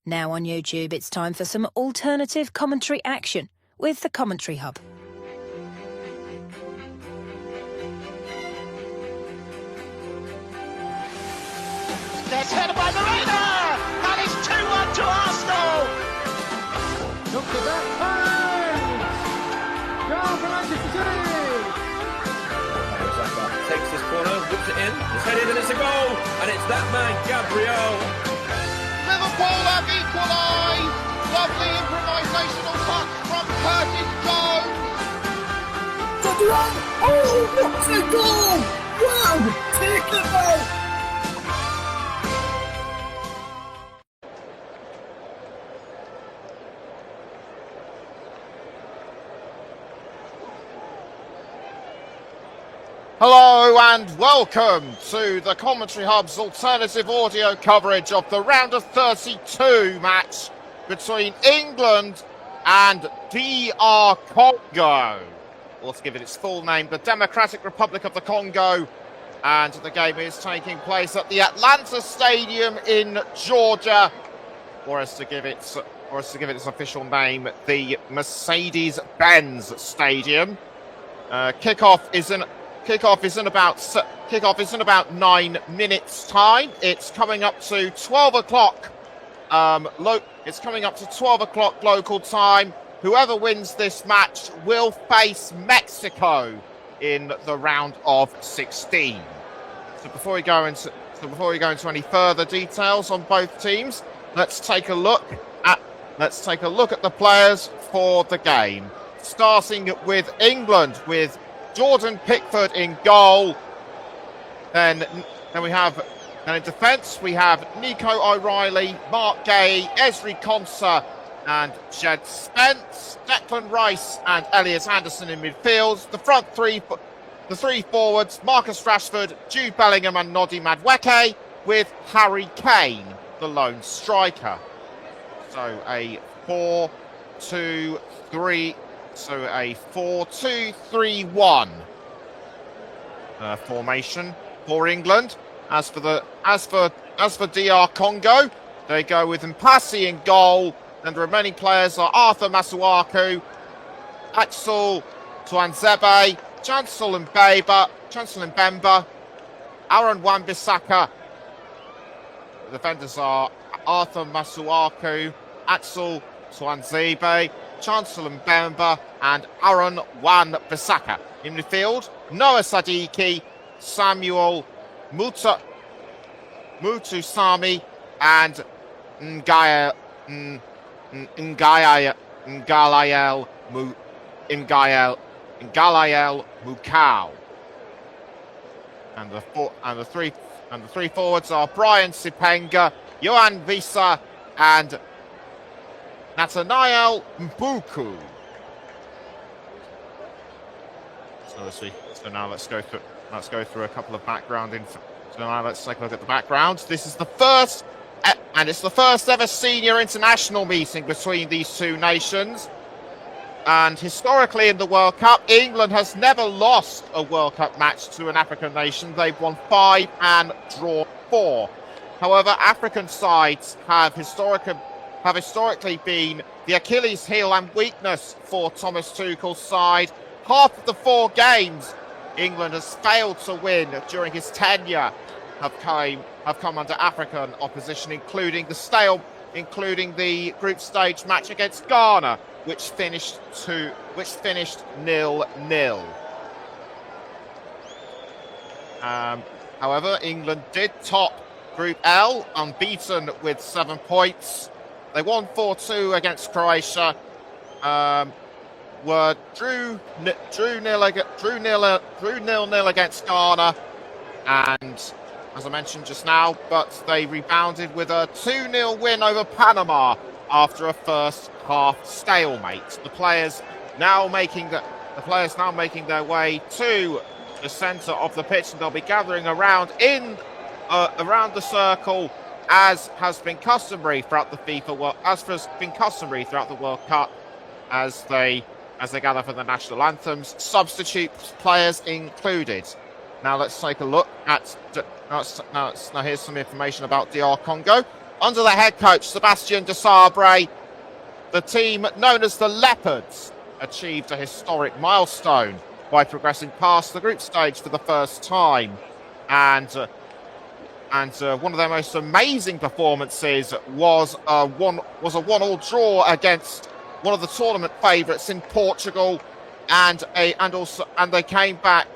Now on YouTube, it's time for some alternative commentary action with the Commentary Hub. It's headed by Marina, and it's 2-1 to Arsenal. Look at that pass! Goal for Manchester City! Takes this corner, whips it in, it's headed and it's a goal, and it's that man, Gabriel. Liverpool have equalised. Lovely improvisational touch from Curtis Jones. Oh, what's a goal! Wow, take it out! Hello and welcome to the Commentary Hub's alternative audio coverage of the round of 32 match between England and DR Congo. Or to give it its full name, the Democratic Republic of the Congo. And the game is taking place at the Atlanta Stadium in Georgia. Or as to give it its official name, the Mercedes-Benz Stadium. Kickoff is in about 9 minutes' time. It's coming up to 12 o'clock. It's coming up to 12 o'clock local time. Whoever wins this match will face Mexico in the round of 16. So before we go into any further details on both teams, let's take a look at the players for the game. Starting with England with Jordan Pickford in goal. Then in defence we have Nico O'Reilly, Mark Gay, Ezri Konsa and Jed Spence, Declan Rice and Elliot Anderson in midfield. The three forwards, Marcus Rashford, Jude Bellingham and Noddy Madueke, with Harry Kane, the lone striker. So a 4-2-3. So a 4-2-3-1 formation for England. As for DR Congo, they go with Mpasi in goal, and the remaining players are Arthur Masuaku, Axel Tuanzebe, Chancel Mbemba, Aaron Wan-Bissaka. The defenders are Arthur Masuaku, Axel Tuanzebe, Chancel Mbemba and Aaron Wan-Bissaka. In midfield, Noah Sadiki, Samuel Mutusami and Ngayael Mukau. And the three forwards are Brian Sipenga, Yohan Visa and Nathaniel Mbuku. So now let's go through a couple of background info. So now let's take a look at the background. This is the first ever senior international meeting between these two nations. And historically in the World Cup, England has never lost a World Cup match to an African nation. They've won 5 and drawn 4. However, African sides have historically been the Achilles heel and weakness for Thomas Tuchel's side. Half of the 4 games England has failed to win during his tenure have come under African opposition, including the group stage match against Ghana, which finished 0-0. However, England did top Group L, unbeaten with 7 points. They won 4-2 against Croatia. Were drew 0-0 against Ghana, and as I mentioned just now, but they rebounded with a 2-0 win over Panama after a first half stalemate. The players now making their way to the centre of the pitch, and they'll be gathering around the circle, as has been customary throughout the World Cup, as they gather for the national anthems, substitute players included. Now let's take a look at. Now here's some information about DR Congo. under the head coach Sebastien Desabre, the team known as the Leopards achieved a historic milestone by progressing past the group stage for the first time. And one of their most amazing performances was a one-all draw against one of the tournament favourites in Portugal, and they came back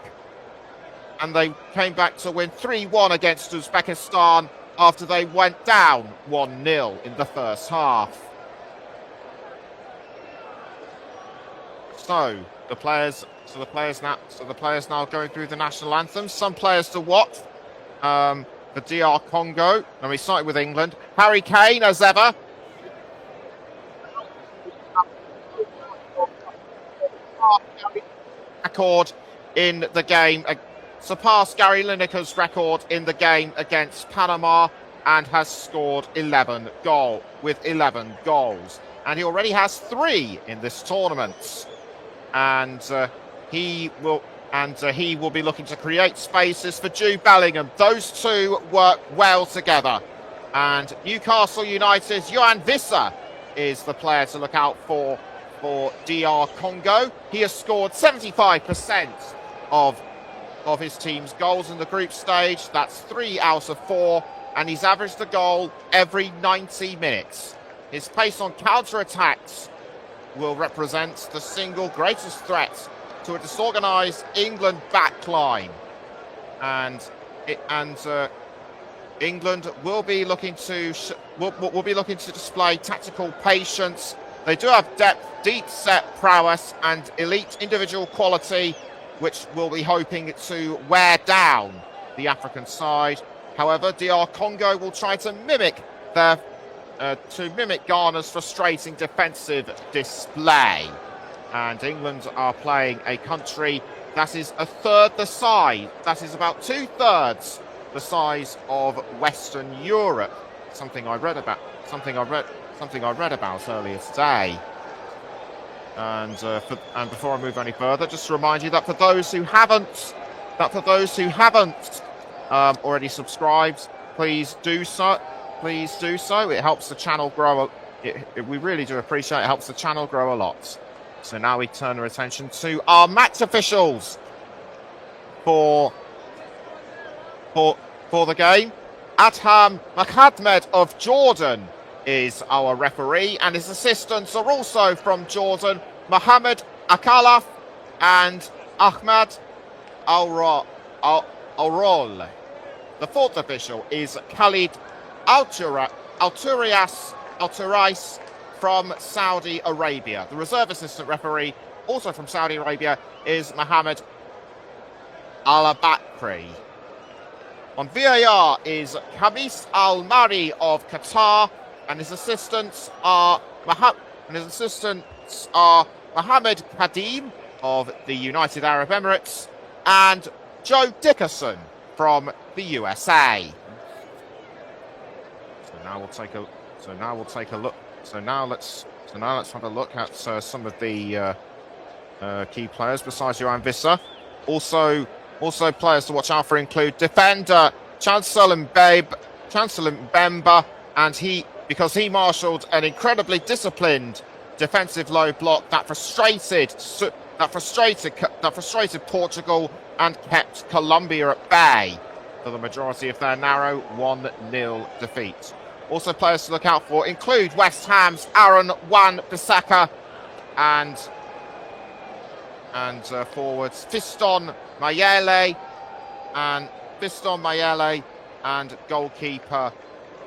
to win 3-1 against Uzbekistan after they went down 1-0 in the first half. So the players now going through the national anthems. Some players to watch. The DR Congo, and we started with England. Harry Kane, as ever. Record in the game, surpassed Gary Lineker's record in the game against Panama, and has scored 11 goals. And he already has 3 in this tournament. And he will be looking to create spaces for Jude Bellingham. Those two work well together. And Newcastle United's Yohan Wissa is the player to look out for DR Congo. He has scored 75% of his team's goals in the group stage. That's 3 out of 4. And he's averaged a goal every 90 minutes. His pace on counter-attacks will represent the single greatest threat to a disorganised England backline, and England will be looking to display tactical patience. They do have depth, deep set prowess, and elite individual quality, which will be hoping to wear down the African side. However, DR Congo will try to mimic Ghana's frustrating defensive display. And England are playing a country that is a third the size. That is about 2/3 the size of Western Europe. Something I read about earlier today. And before I move any further, just to remind you that for those who haven't already subscribed, please do so. It helps the channel grow. We really do appreciate it. It helps the channel grow a lot. So now we turn our attention to our match officials for the game. Adham Mohammed of Jordan is our referee, and his assistants are also from Jordan, Mohammed Akalaf and Ahmad Alrol. The fourth official is Khalid Alturias from Saudi Arabia. The reserve assistant referee, also from Saudi Arabia, is Mohammed Al-Bakri. On VAR is Khamis Al-Mari of Qatar, and his assistants are Mohammed Kadim of the United Arab Emirates and Joe Dickerson from the USA. So now let's have a look at some of the key players besides Yohan Wissa. Also players to watch out for include defender Chancellor Mbemba, and because he marshalled an incredibly disciplined defensive low block that frustrated Portugal and kept Colombia at bay for the majority of their narrow 1-0 defeat. Also players to look out for include West Ham's Aaron Wan-Bissaka and forwards Fiston Mayele and goalkeeper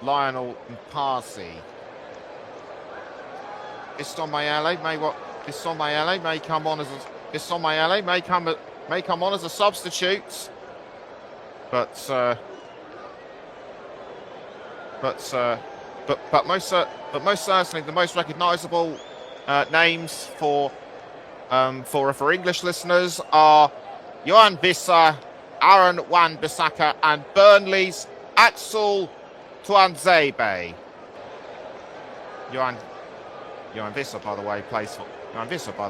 Lionel Mpasi. Fiston Mayele may come on as a substitute, but most certainly the most recognisable names for English listeners are Yohan Wissa, Aaron Wan-Bissaka, and Burnley's Axel Tuanzebe. Yohan Wissa, by the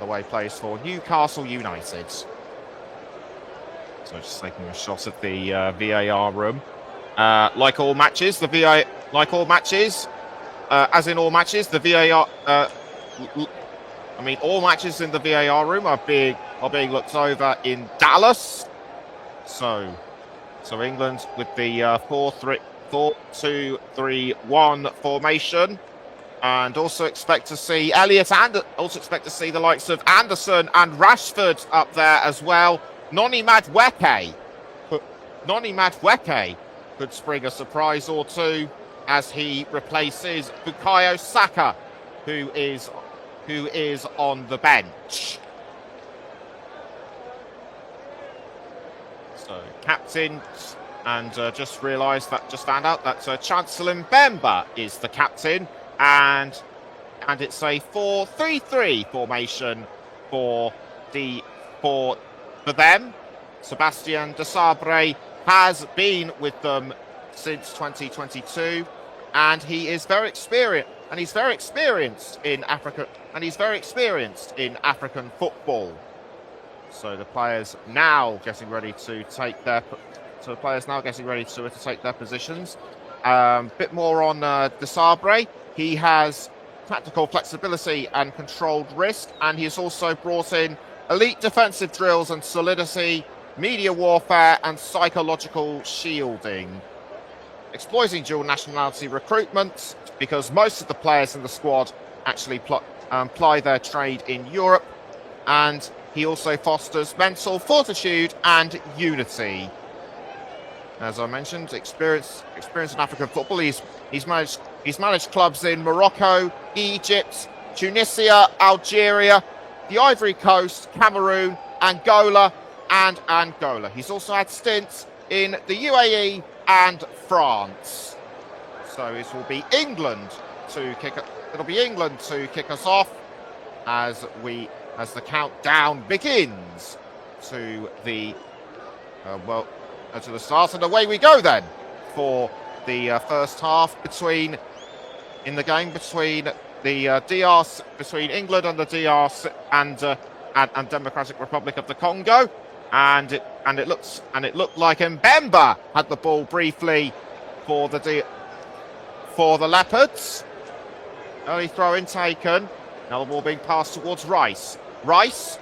way, plays for Newcastle United. So just taking a shot at the VAR room. Like all matches, the like all matches, as in all matches, the VAR. All matches in the VAR room are being looked over in Dallas. So England with the 4-2-3-1 formation, and also expect to see the likes of Anderson and Rashford up there as well. Noni Madueke could spring a surprise or two as he replaces Bukayo Saka, who is on the bench. So captain, and just found out that Chancellor Mbemba is the captain, and it's a 4-3-3 formation for them. Sebastian Desabre has been with them since 2022, and he is very experienced. And he's very experienced in Africa. And he's very experienced in African football. So the players now getting ready to take their positions. Bit more on Desabre. He has tactical flexibility and controlled risk, and he has also brought in elite defensive drills and solidity, media warfare, and psychological shielding. Exploiting dual nationality recruitment, because most of the players in the squad actually ply their trade in Europe, and he also fosters mental fortitude and unity. As I mentioned, experience in African football. He's managed clubs in Morocco, Egypt, Tunisia, Algeria, the Ivory Coast, Cameroon, Angola, and Angola. He's also had stints in the UAE and France. So it will be England to kick us off as the countdown begins to the start. And away we go then for the first half between England and the DRC and Democratic Republic of the Congo. And it looked like Mbemba had the ball briefly for the Leopards. Early throw in taken. Now the ball being passed towards Rice. Rice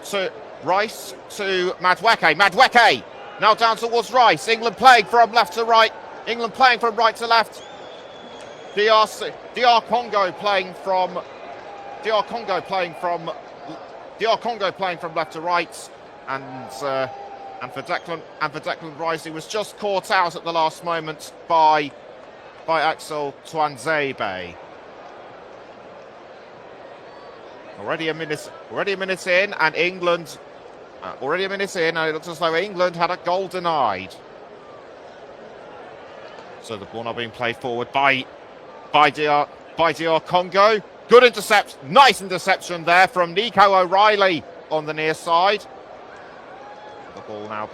to Madueke. Madueke now down towards Rice. England playing from left to right. England playing from right to left. DR Congo playing from left to right. And for Declan Rice, he was just caught out at the last moment by Axel Tuanzebe. Already a minute in, and England. And it looks as though England had a goal denied. So the ball now being played forward by DR Congo. Good interception, nice interception there from Nico O'Reilly on the near side. The ball now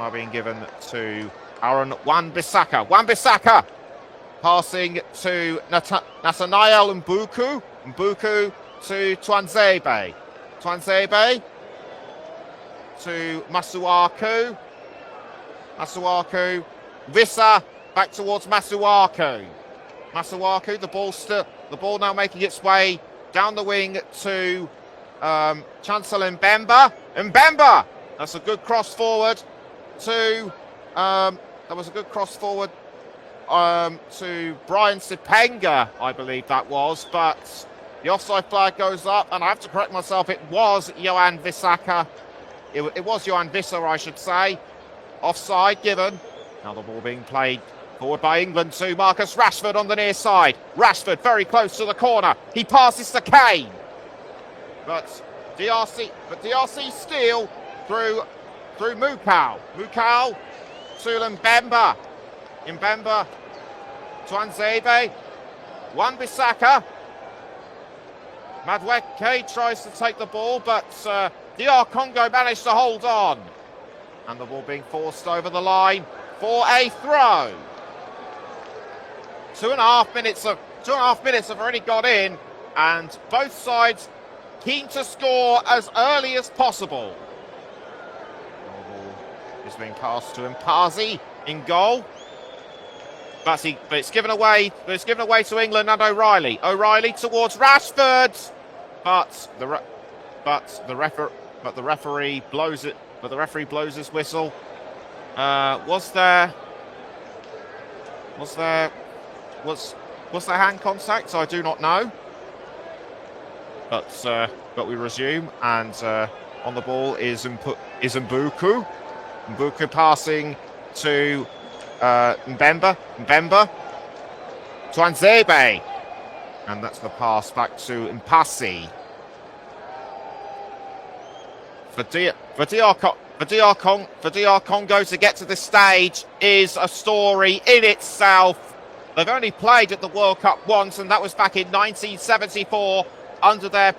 being given to Aaron Wan-Bissaka. Wan-Bissaka passing to Nathaniel Mbuku. Mbuku to Tuanzebe. Tuanzebe to Masuaku. Masuaku. Vissa back towards Masuaku. Masuaku, the ball now making its way down the wing to Chancellor Mbemba. Mbemba! That's a good cross forward to Brian Sipenga, I believe that was, but the offside flag goes up, and I have to correct myself, it was Johan Vissaka. It was Johan Visser, I should say. Offside given. Now the ball being played forward by England to Marcus Rashford on the near side. Rashford very close to the corner. He passes to Kane. But DRC steal through Mukau. Mukau to Mbemba. Mbemba to Anzebe. Wan-Bissaka. Madueke tries to take the ball, but DR Congo managed to hold on. And the ball being forced over the line for a throw. 2.5 minutes have already got in, and both sides keen to score as early as possible. The ball is being passed to Mpazi in goal. but it's given away. But it's given away to England and O'Reilly. O'Reilly towards Rashford, but the referee blows it. But the referee blows his whistle. Was there hand contact? I do not know. But we resume, and on the ball is Mbuku. Mbuku passing to Mbemba to Anzebe, and that's the pass back to Mpasi. For DR Congo to get to this stage is a story in itself. They've only played at the World Cup once, and that was back in 1974 under their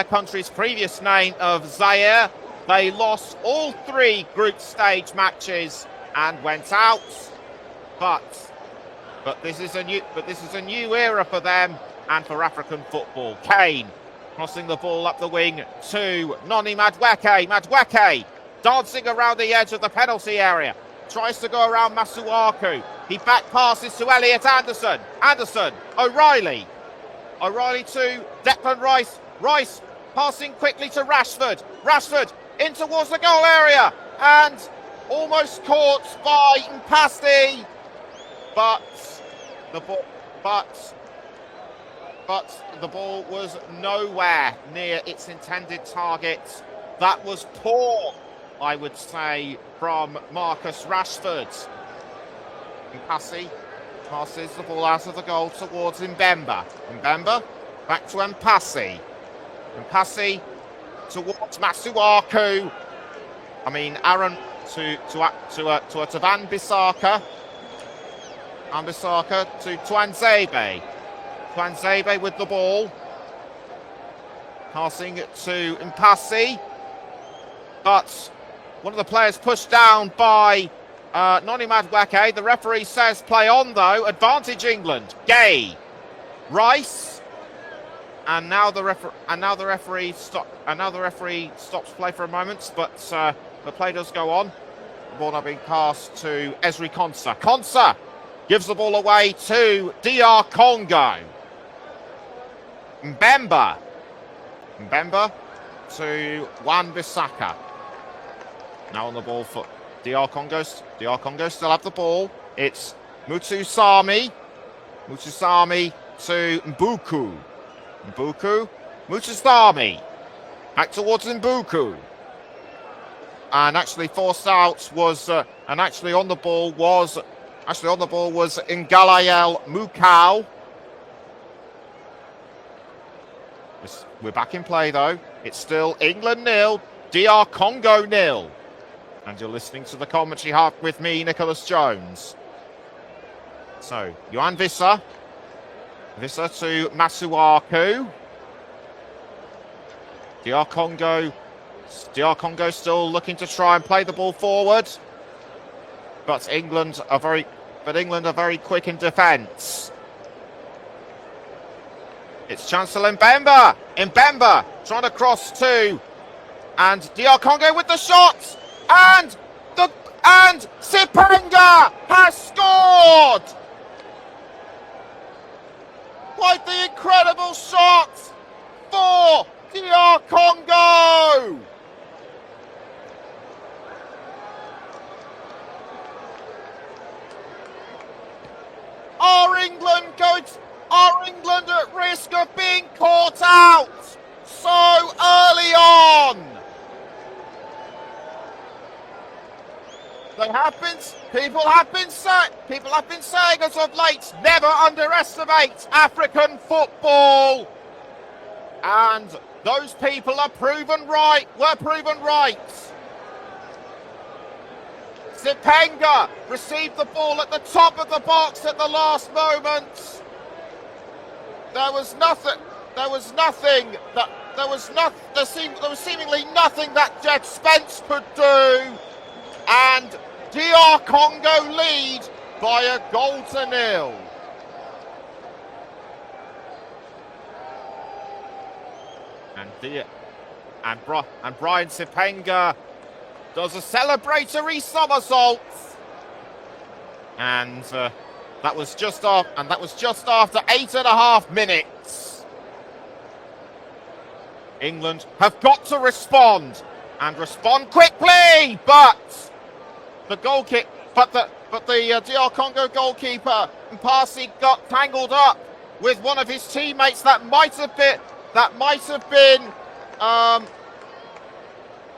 country's previous name of Zaire. They lost all 3 group stage matches and went out. But this is a new era for them and for African football. Kane crossing the ball up the wing to Noni Madueke. Madueke dancing around the edge of the penalty area. Tries to go around Masuaku. He back passes to Elliot Anderson. Anderson, O'Reilly. O'Reilly to Declan Rice. Rice passing quickly to Rashford. Rashford in towards the goal area and almost caught by Mpasi. But the ball was nowhere near its intended target. That was poor, I would say, from Marcus Rashford. Mpasi passes the ball out of the goal towards Mbemba. Mbemba back to Mpasi. Mpasi towards Masuaku. Aaron to Van Bissaka. And Bissaka to Twanzebe. Twanzebe with the ball. Passing to Mpasi. But one of the players pushed down by Noni Madueke. The referee says play on though. Advantage England. Gay. Rice. And now the referee stops play for a moment, but the play does go on. The ball now being passed to Ezri Konsa. Konsa gives the ball away to DR Congo. Mbemba to Wan Bissaka. Now on the ball for DR Congo. DR Congo still have the ball. It's Mutusami to Mbuku. Mutusami back towards Mbuku. And actually forced out was on the ball was Ngalael Mukau. We're back in play though. It's still England 0, DR Congo 0. And you're listening to the commentary hub with me, Nicholas Jones. So, Yohan Wissa. Wissa to Masuaku. DR Congo still looking to try and play the ball forward. But England are very quick in defence. It's Chancellor Mbemba. Mbemba trying to cross to, and DR Congo with the shot, and Sipenga has scored. Quite the incredible shot for DR Congo. Are England at risk of being caught out so early on? People have been saying as of late, never underestimate African football. And those people were proven right. Sipenga received the ball at the top of the box at the last moment. There was seemingly nothing that Jed Spence could do, and DR Congo lead by a goal to 0. And Brian Sipenga does a celebratory somersault. And that was just after 8.5 minutes. England have got to respond and respond quickly, but the goal kick, but the DR Congo goalkeeper Mpasi got tangled up with one of his teammates. That might have been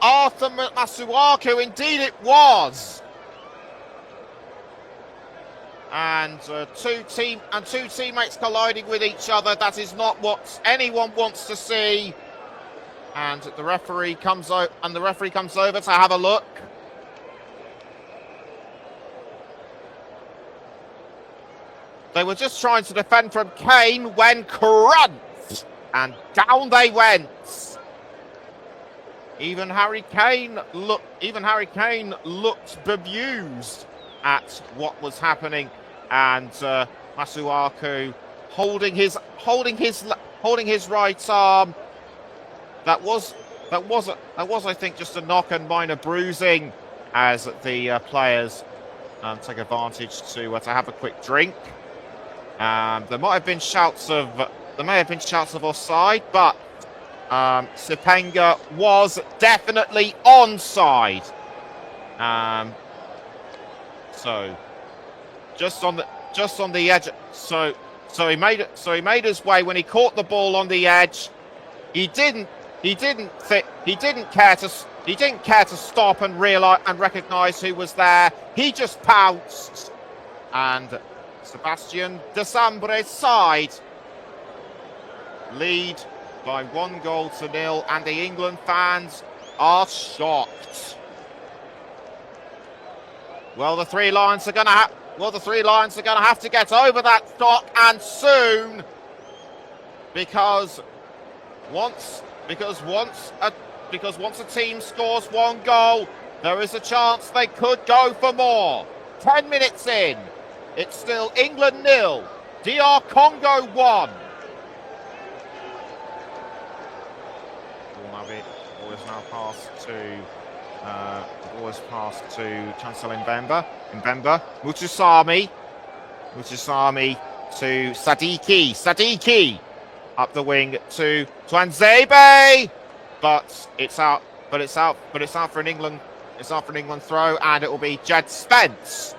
Arthur Masuaku. Indeed, it was. And two teammates colliding with each other. That is not what anyone wants to see. And the referee comes over to have a look. They were just trying to defend from Kane when crunch, and down they went. Even Harry Kane looked bemused at what was happening, and Masuaku holding his right arm. That was I think just a knock and minor bruising, as the players take advantage to have a quick drink. There may have been shouts of offside, but Sipenga was definitely onside. So just on the edge. So he made his way when he caught the ball on the edge. He didn't care to stop and realize and recognize who was there. He just pounced, and Sebastian Desambre's side lead by 1-0, and the England fans are shocked. Well, the Three Lions are going to have to get over that shock, and soon, because once a team scores 1 goal, there is a chance they could go for more. 10 minutes in, it's still England 0, DR Congo 1. Ball is now passed to Chancellor Mbemba. Mutusami to Sadiki up the wing to Twanzebe, but it's out for an England throw, and it will be Jed Spence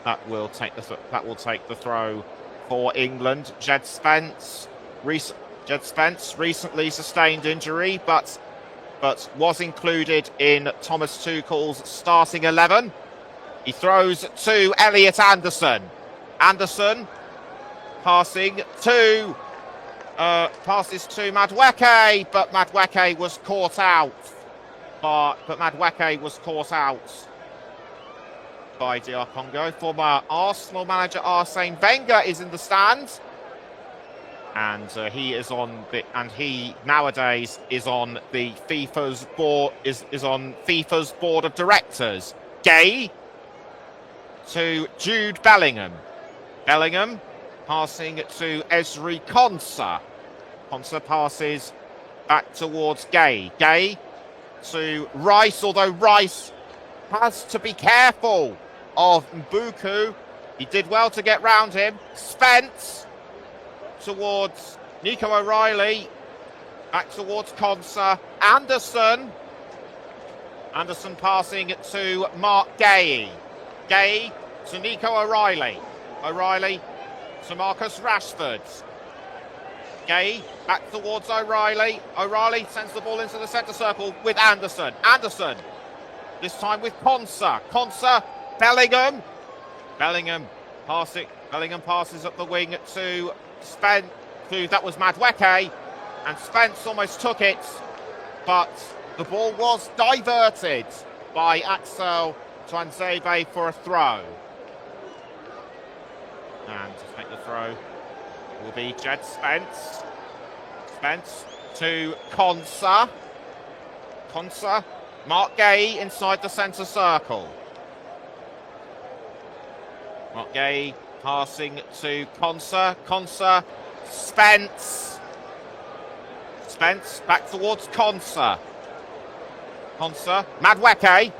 that will take the throw for England. Jed Spence recently sustained injury, but was included in Thomas Tuchel's starting 11. He throws to Elliot Anderson. Anderson passes to Madueke, but Madueke was caught out. By DR Congo. Former Arsenal manager Arsene Wenger is in the stands, and he nowadays is on the FIFA's board. Is on FIFA's board of directors. Gay to Jude Bellingham. Bellingham passing to Ezri Konsa. Konsa passes back towards Gay. Gay to Rice, although Rice has to be careful of Mbuku. He did well to get round him. Spence towards Nico O'Reilly. Back towards Konsa. Anderson passing to Mark Gay. Gay to Nico O'Reilly. O'Reilly to Marcus Rashford. Gay back towards O'Reilly. O'Reilly sends the ball into the centre circle with Anderson. Anderson, this time with Konsa. Konsa, Bellingham. Bellingham passes up the wing to Spence. That was Madueke, and Spence almost took it, but the ball was diverted by Axel Twanzebe for a throw. And to take the throw will be Jed Spence. Spence to Konsa. Konsa, Mark Gay inside the centre circle. Mark Gay passing to Konsa. Konsa, Spence. Spence back towards Konsa. Konsa, Madueke.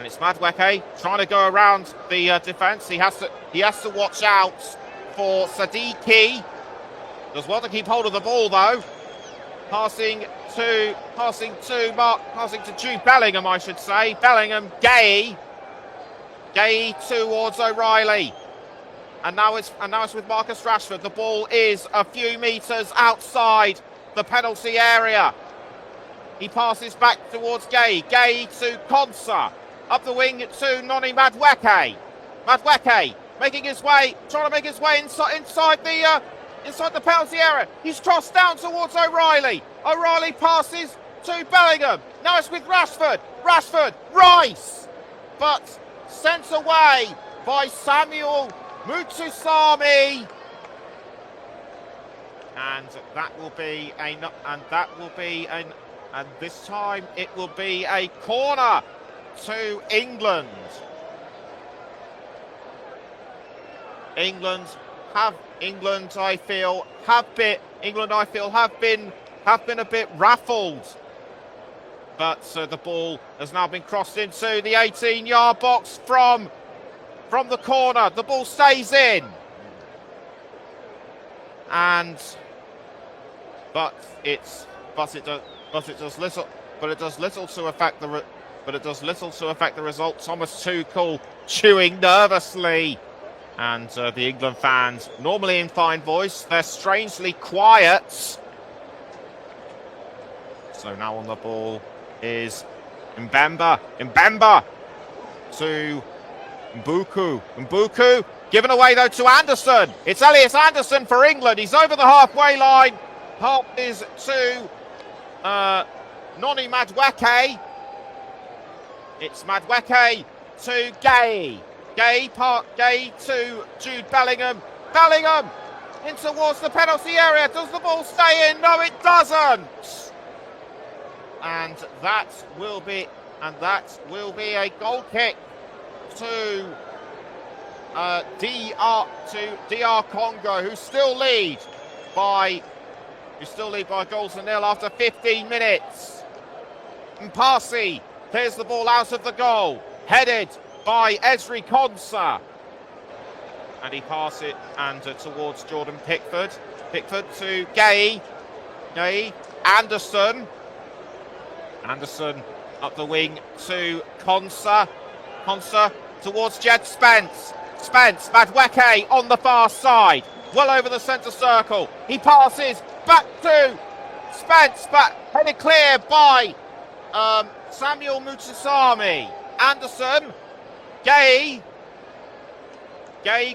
And it's Madueke trying to go around the defence. He has to watch out for Sadiki. Does well to keep hold of the ball though. Passing to Jude Bellingham, I should say. Bellingham, Gay towards O'Reilly. And now it's with Marcus Rashford. The ball is a few metres outside the penalty area. He passes back towards Gay. Gay to Konsa. Up the wing to Noni Madueke. Madueke trying to make his way inside the penalty area. He's crossed down towards O'Reilly. O'Reilly passes to Bellingham. Now it's with Rashford. Rice. But sent away by Samuel Mutusami. And this time it will be a corner to England. England, I feel, have been a bit raffled. But the ball has now been crossed into the 18-yard box from the corner. The ball stays in. But it does little to affect the result. Thomas Tuchel chewing nervously. And the England fans, normally in fine voice, they're strangely quiet. So now on the ball is Mbemba to Mbuku. Given away though to Anderson. It's Elliot Anderson for England. He's over the halfway line. Pass is to Noni Madueke. It's Madueke to Gay. Gay to Jude Bellingham. Bellingham in towards the penalty area. Does the ball stay in? No, it doesn't. And that will be a goal kick to DR Congo, who still lead by goals to nil after 15 minutes. Mpasi clears the ball out of the goal, headed by Ezri Konsa, and he passes it towards Jordan Pickford. Pickford to Gay. Anderson up the wing to Konsa towards Jed Spence. Madueke on the far side, well over the centre circle. He passes back to Spence, but headed clear by Samuel Mutusami. Anderson. Gay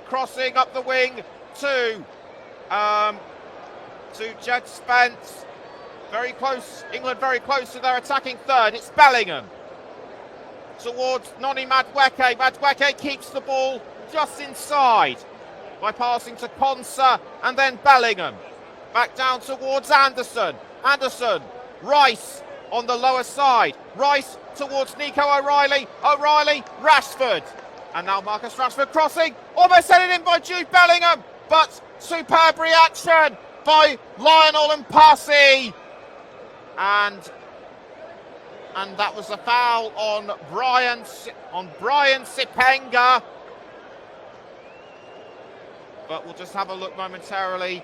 crossing up the wing to Jed Spence. Very close, England very close to their attacking third. It's Bellingham towards Noni Madueke. Madueke keeps the ball just inside by passing to Konsa and then Bellingham. Back down towards Anderson. Rice on the lower side. Rice towards Nico O'Reilly. Rashford. And now Marcus Rashford crossing. Almost headed in by Jude Bellingham. But superb reaction by Lionel Mpasi. And that was a foul on Brian Sipenga. But we'll just have a look momentarily.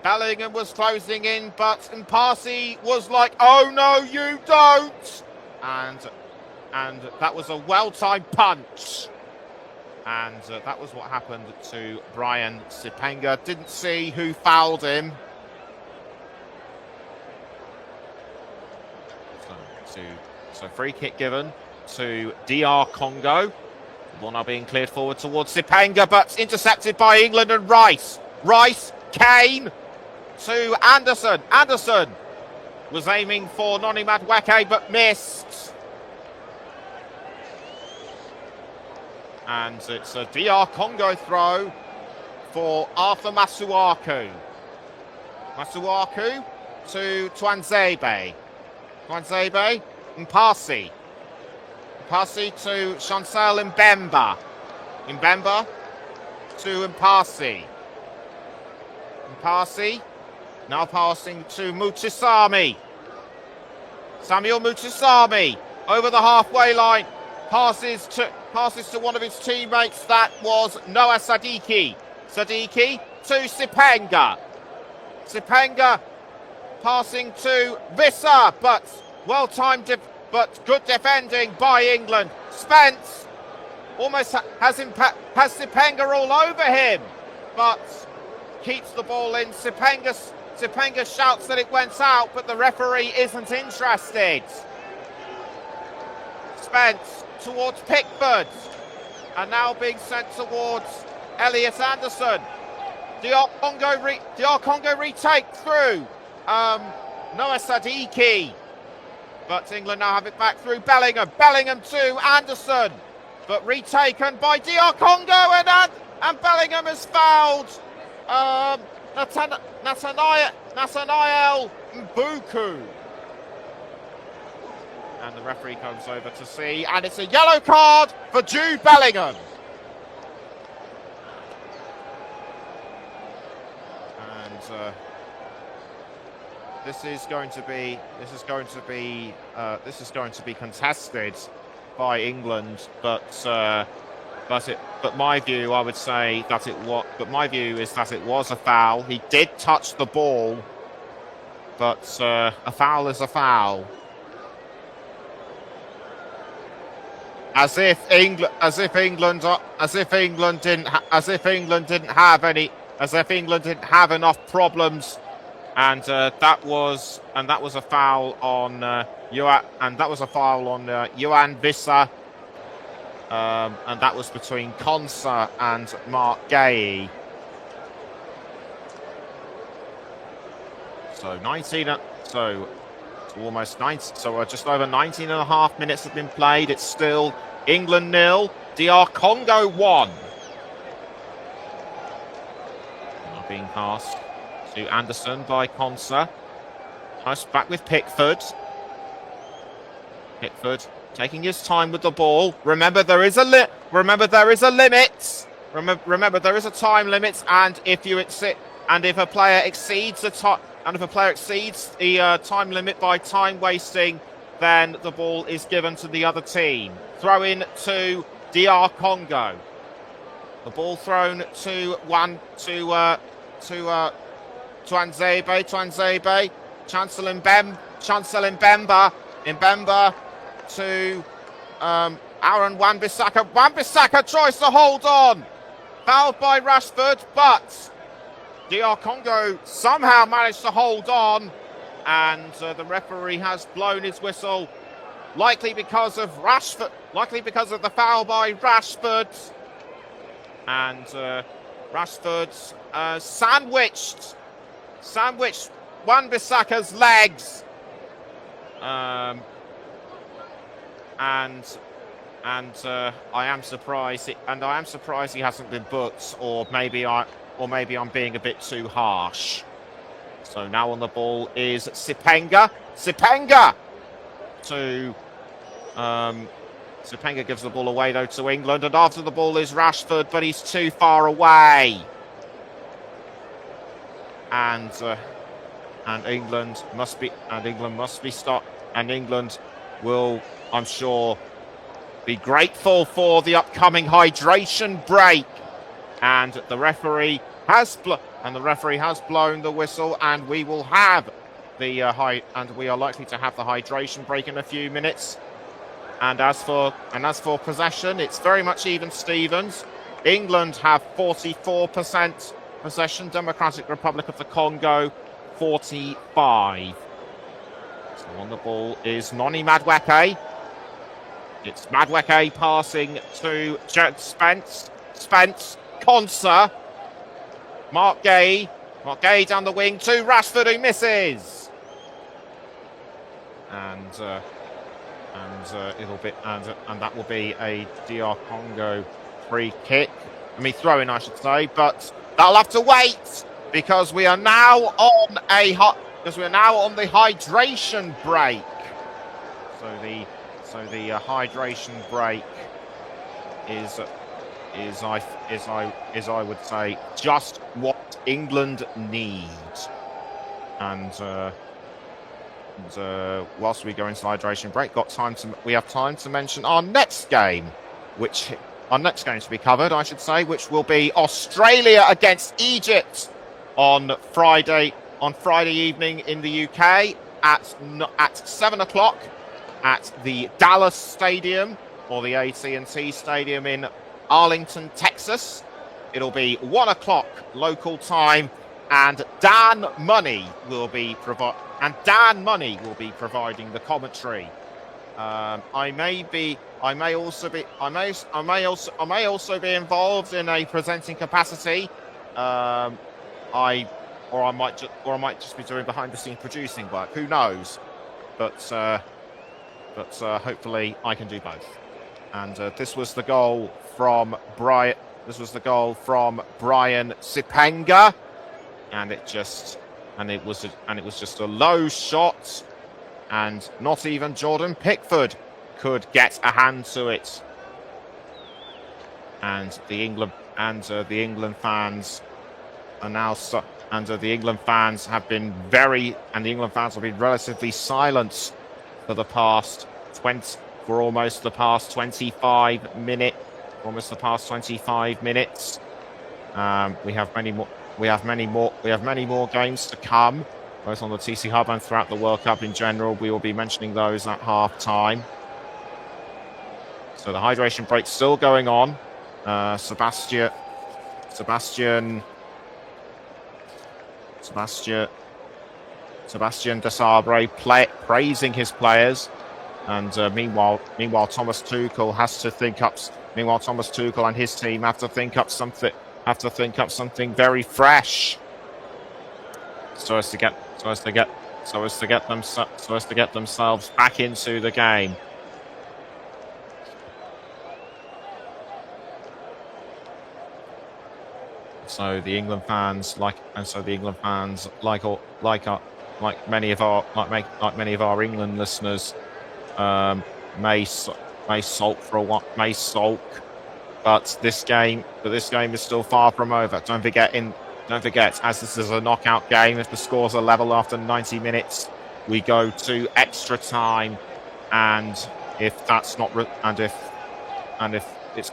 Bellingham was closing in, but Mpasi was like, "Oh no, you don't!" And that was a well-timed punch. And that was what happened to Brian Sipenga. Didn't see who fouled him. So free kick given to DR Congo. The ball now being cleared forward towards Sipenga, but intercepted by England and Rice. Kane to Anderson. Anderson was aiming for Noni Madueke, but missed. And it's a DR Congo throw for Arthur Masuaku. Masuaku to Twanzebe. Mpasi to Chancel Mbemba. Mbemba to Mpasi. Now passing to Mutusami. Samuel Mutusami over the halfway line, passes to one of his teammates. That was Noah Sadiki. Sadiki to Sipenga. Sipenga passing to Visser, but well-timed, but good defending by England. Spence almost has Sipenga all over him, but keeps the ball in. Sipenga shouts that it went out, but the referee isn't interested. Spence towards Pickford, and now being sent towards Elliot Anderson. DR Congo retake through Noah Sadiki, but England now have it back through Bellingham. Bellingham to Anderson, but retaken by DR Congo, and Bellingham has fouled Nathaniel Mbuku. And the referee comes over to see, and it's a yellow card for Jude Bellingham. And this is going to be contested by England, but my view, I would say that my view is that it was a foul. He did touch the ball, but a foul is a foul. As if England didn't have enough problems, and that was a foul on Johan Visser, and that was between Konsa and Mark Gay. So just over 19 and a half minutes have been played. It's still England 0, DR Congo 1. Now being passed to Anderson by Konsa. Nice back with Pickford. Pickford taking his time with the ball. Remember there is a limit. Remember there is a time limit, and if a player exceeds the time limit by time wasting, then the ball is given to the other team. Throw in to DR Congo. The ball thrown to Twanzebe. Chancellor Mbemba to Aaron Wan-Bissaka. Wan-Bissaka tries to hold on. Fouled by Rashford, but DR Congo somehow managed to hold on, and the referee has blown his whistle, likely because of the foul by Rashford. And Rashford sandwiched Wan-Bissaka's legs, and I am surprised he hasn't been booked, or maybe I'm being a bit too harsh. So now on the ball is Sipenga. Sipenga gives the ball away though to England, and after the ball is Rashford, but he's too far away. And England must be stopped, and England will, I'm sure, be grateful for the upcoming hydration break. And the referee has blown the whistle, and we will have we are likely to have the hydration break in a few minutes. And as for possession, it's very much even Stevens. England have 44% possession, Democratic Republic of the Congo 45. So on the ball is Noni Madueke. It's Madueke passing to Spence. Konsa. Mark Gay down the wing to Rashford, who misses. And that will be a DR Congo free kick. Throw-in, I should say, but that'll have to wait because we are now on the hydration break. So the hydration break is I would say just what England need. And And whilst we go into hydration break, we have time to mention our next game, to be covered, I should say, which will be Australia against Egypt on Friday evening in the UK at 7 o'clock at the Dallas Stadium, or the AT&T Stadium in Arlington, Texas. It'll be 1 o'clock local time, and Dan Money will be providing the commentary. I may also be involved in a presenting capacity. I might just be doing behind the scenes producing work. Who knows? But hopefully I can do both. And this was the goal from Brian. This was the goal from Brian Sipenga, and it was just a low shot, and not even Jordan Pickford could get a hand to it. And the England fans have been relatively silent for almost the past 25 minutes. We have many more games to come, both on the TC Hub and throughout the World Cup in general. We will be mentioning those at half time. So the hydration break's still going on. Sebastian Desabre praising his players, and meanwhile Thomas Tuchel and his team have to think up something very fresh, so as to get themselves back into the game. So the England fans, like many of our England listeners, may sulk for a while, but this game is still far from over. Don't forget, as this is a knockout game, if the scores are level after 90 minutes, we go to extra time, and if it's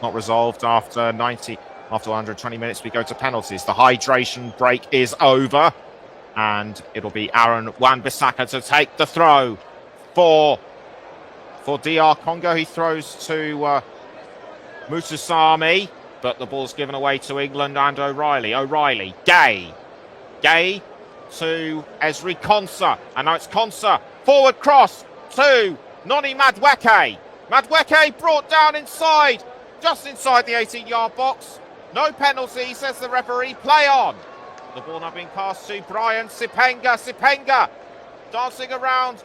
not resolved after 120 minutes, we go to penalties. The hydration break is over, and it'll be Aaron Wan-Bissaka to take the throw for DR Congo. He throws to Mutusami, but the ball's given away to England and O'Reilly. Gay to Esri Konsa, and now it's Konsa. Forward cross to Noni Madueke. Madueke brought down just inside the 18-yard box. No penalty, says the referee. Play on. The ball now being passed to Brian Sipenga. Sipenga dancing around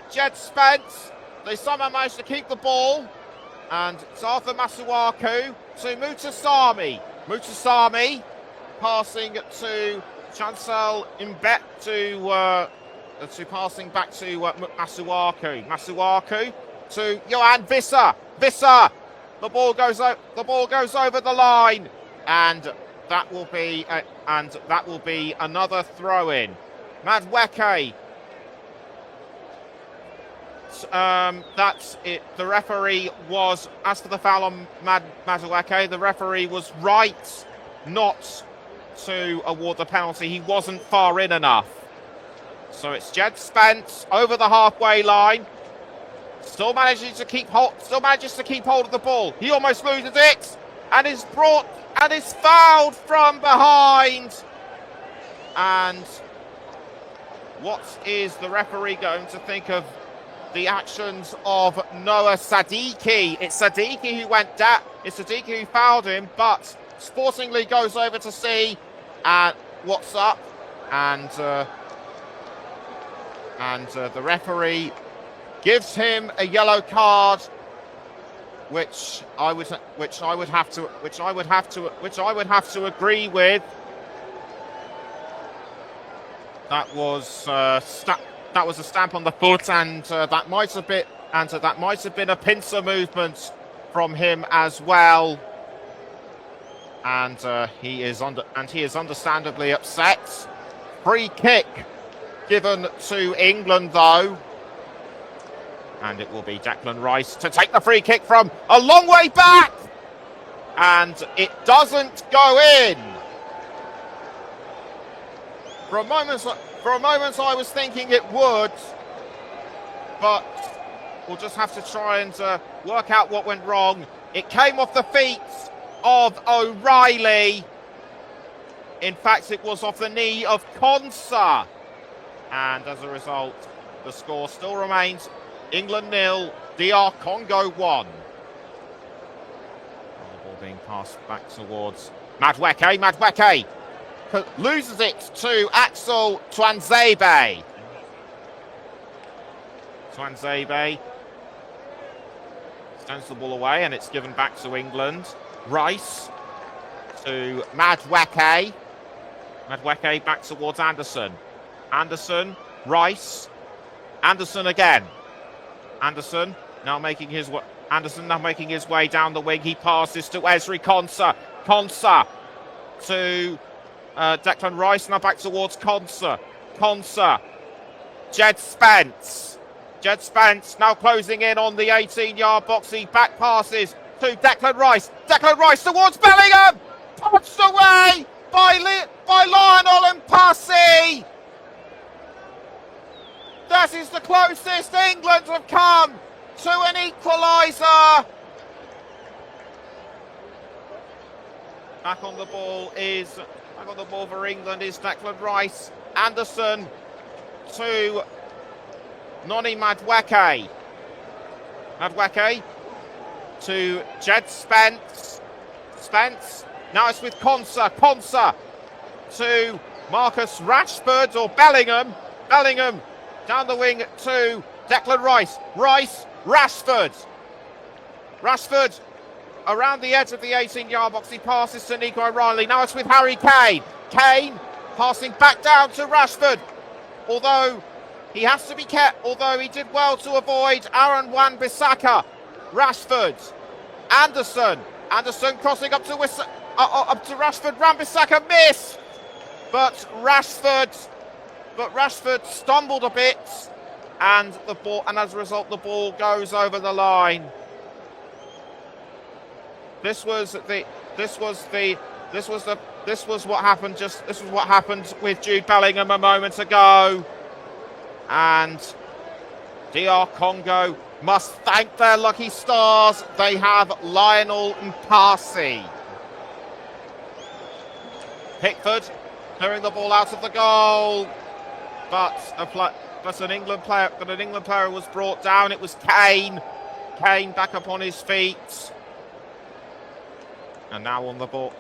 Jed Spence. They somehow managed to keep the ball. And it's Arthur Masuaku to Mutusami. Mutusami passing to Chancel Imbet to passing back to Masuaku. Masuaku to Johan Visser. Visser. The ball goes over the line, and that will be another throw-in. Madueke. That's it. The referee was, as for the foul on Madueke, the referee was right not to award the penalty. He wasn't far in enough. So it's Jed Spence over the halfway line. Still manages to keep hold of the ball. He almost loses it, and is fouled from behind. And what is the referee going to think of the actions of Noah Sadiki? It's Sadiki who went down. It's Sadiki who fouled him, but Sportingly goes over to see what's up, and the referee gives him a yellow card, which I would have to agree with. That was a stamp on the foot, and that might have been a pincer movement from him as well. And he is understandably upset. Free kick given to England, though. And it will be Declan Rice to take the free kick from a long way back. And it doesn't go in. For a moment I was thinking it would. But we'll just have to try and work out what went wrong. It came off the feet of O'Reilly. In fact, it was off the knee of Konsa. And as a result, the score still remains England 0, DR Congo 1. The ball being passed back towards Madweke. Madweke loses it to Axel Twanzebe. Twanzebe sends the ball away and it's given back to England. Rice to Madweke. Madweke back towards Anderson. Anderson, Rice, Anderson again. Anderson now making his way down the wing. He passes to Ezri Konsa. Konsa to Declan Rice. Now back towards Konsa. Konsa. Jed Spence. Jed Spence now closing in on the 18-yard box. He back passes to Declan Rice. Declan Rice towards Bellingham. Punched away by Lionel Mpasi. That is the closest England have come to an equaliser. Back on the ball for England is Declan Rice. Anderson to Noni Madweke. Madweke to Jed Spence. Spence. Now it's with Konsa. Konsa to Marcus Rashford or Bellingham. Bellingham down the wing to Declan Rice. Rice. Rashford. Rashford around the edge of the 18-yard box. He passes to Nico O'Reilly. Now it's with Harry Kane. Kane passing back down to Rashford. Although he has to be kept, although he did well to avoid Aaron Wan-Bissaka. Rashford. Anderson. Anderson crossing up to Rashford. Wan-Bissaka missed. But Rashford stumbled a bit, and as a result, the ball goes over the line. This was what happened with Jude Bellingham a moment ago, and DR Congo must thank their lucky stars. They have Lionel Mpasi. Pickford clearing the ball out of the goal. But an England player was brought down. It was Kane. Kane back up on his feet. And now on the ball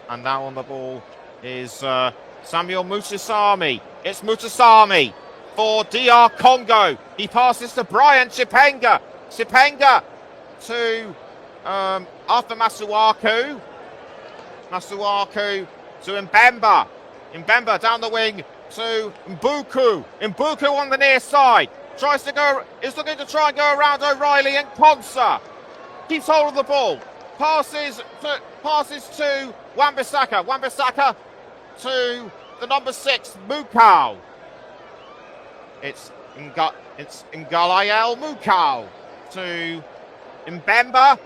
is Samuel Mutasami. It's Mutasami for DR Congo. He passes to Brian Chipenga. Chipenga to Arthur Masuaku. Masuaku to Mbemba. Mbemba down the wing to Mbuku. Mbuku on the near side. Is looking to try and go around O'Reilly and Konsa. Keeps hold of the ball. Passes to Wan-Bissaka. Wan-Bissaka to the number 6, Mukau. It's Ngalael Mukau to Mbemba.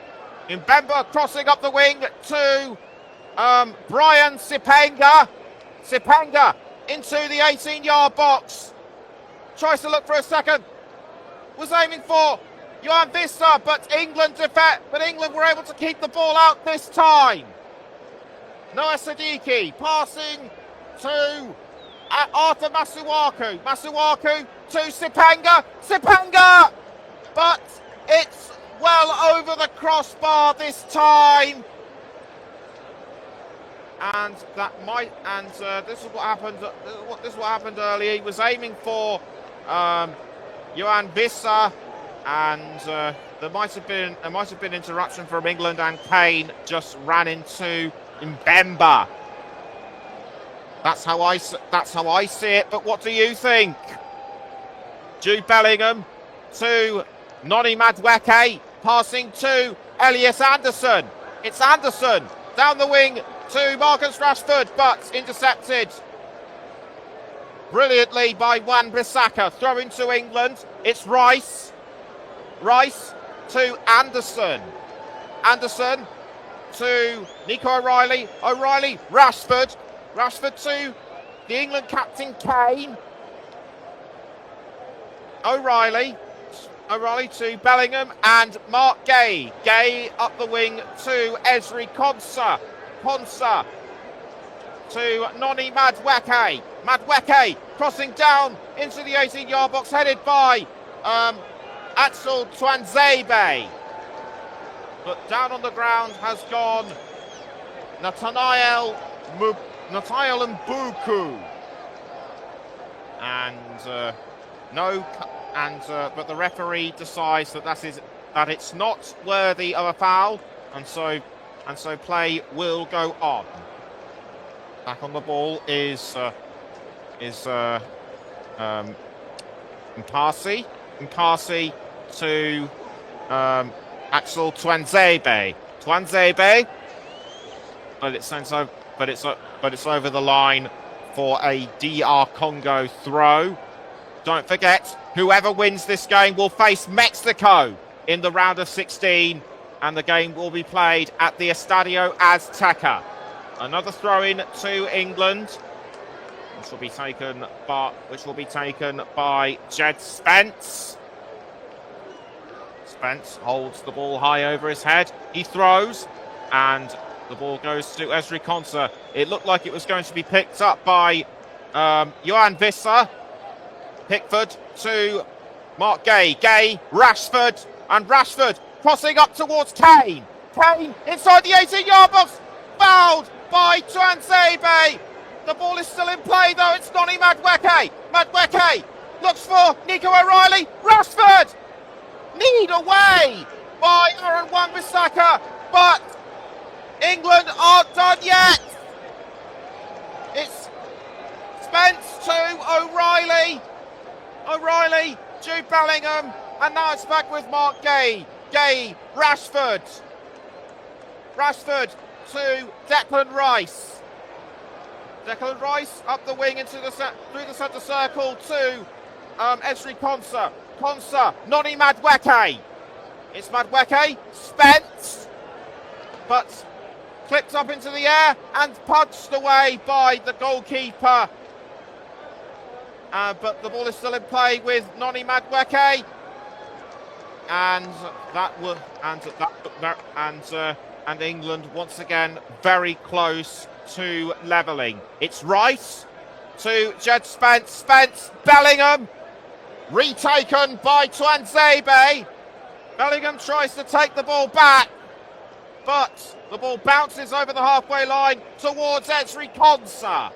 Mbemba crossing up the wing to Brian Sipenga. Sipenga into the 18-yard box. Tries to look for a second. Was aiming for Johan Vista, but England were able to keep the ball out this time. Noah Siddiqui passing to Arthur Masuaku. Masuaku to Sipenga. Sipenga! But it's well over the crossbar this time. And this is what happened. This is what happened earlier. He was aiming for Johan Vissa, and there might have been interruption from England, and Kane just ran into Mbemba. That's how I see it. But what do you think? Jude Bellingham to Noni Madweke, passing to Elias Anderson. It's Anderson down the wing to Marcus Rashford, but intercepted brilliantly by Wan-Bissaka. Throw into England. It's Rice. Rice to Anderson. Anderson to Nico O'Reilly. O'Reilly, Rashford. Rashford to the England captain, Kane. O'Reilly. O'Reilly to Bellingham and Mark Gay. Gay up the wing to Ezri Konsa. Konsa to Noni Madueke. Madueke crossing down into the 18-yard box, headed by Axel Twanzebe. But down on the ground has gone Nathaniel Mbuku. But the referee decides that it's not worthy of a foul, and so play will go on. Back on the ball is Nkasi. Nkasi to Axel Twanzebe. Twanzebe, but it's over the line for a DR Congo throw. Don't forget, whoever wins this game will face Mexico in the round of 16, and the game will be played at the Estadio Azteca. Another throw-in to England, which will be taken by Jed Spence. Spence holds the ball high over his head. He throws, and the ball goes to Ezri Konsa. It looked like it was going to be picked up by Johan Visser. Pickford to Mark Gay. Gay, Rashford, and Rashford crossing up towards Kane. Kane inside the 18-yard box. Fouled by Twanzebe. The ball is still in play, though. It's Noni Madueke. Madueke looks for Nico O'Reilly. Rashford! Kneed away by Aaron Wan-Bissaka. But England aren't done yet. It's Spence to O'Reilly. O'Reilly, Jude Bellingham, and now it's back with Mark Gay. Gay, Rashford. Rashford to Declan Rice. Declan Rice up the wing through the centre circle to Ezri Konsa. Konsa, Noni Madueke. It's Madueke, Spence, but clipped up into the air and punched away by the goalkeeper. But the ball is still in play with Noni Madueke, and England once again very close to levelling. It's Rice to Jed Spence. Spence, Bellingham, retaken by Twanzebe. Bellingham tries to take the ball back, but the ball bounces over the halfway line towards Ezri Konsa.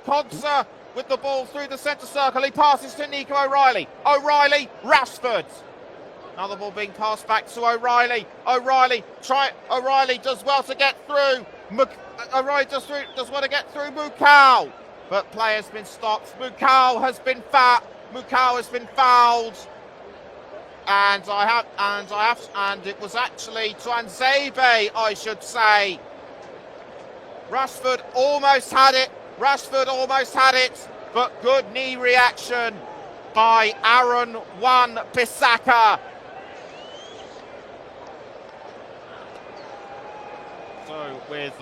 Konsa with the ball through the centre circle. He passes to Nico O'Reilly. O'Reilly, Rashford. Now the ball being passed back to O'Reilly. O'Reilly does well to get through. O'Reilly does well to get through Mukau, but play has been stopped. Mukau has been fouled. And it was actually Twanzebe, I should say. Rashford almost had it, but good knee reaction by Aaron Wan-Bissaka. So with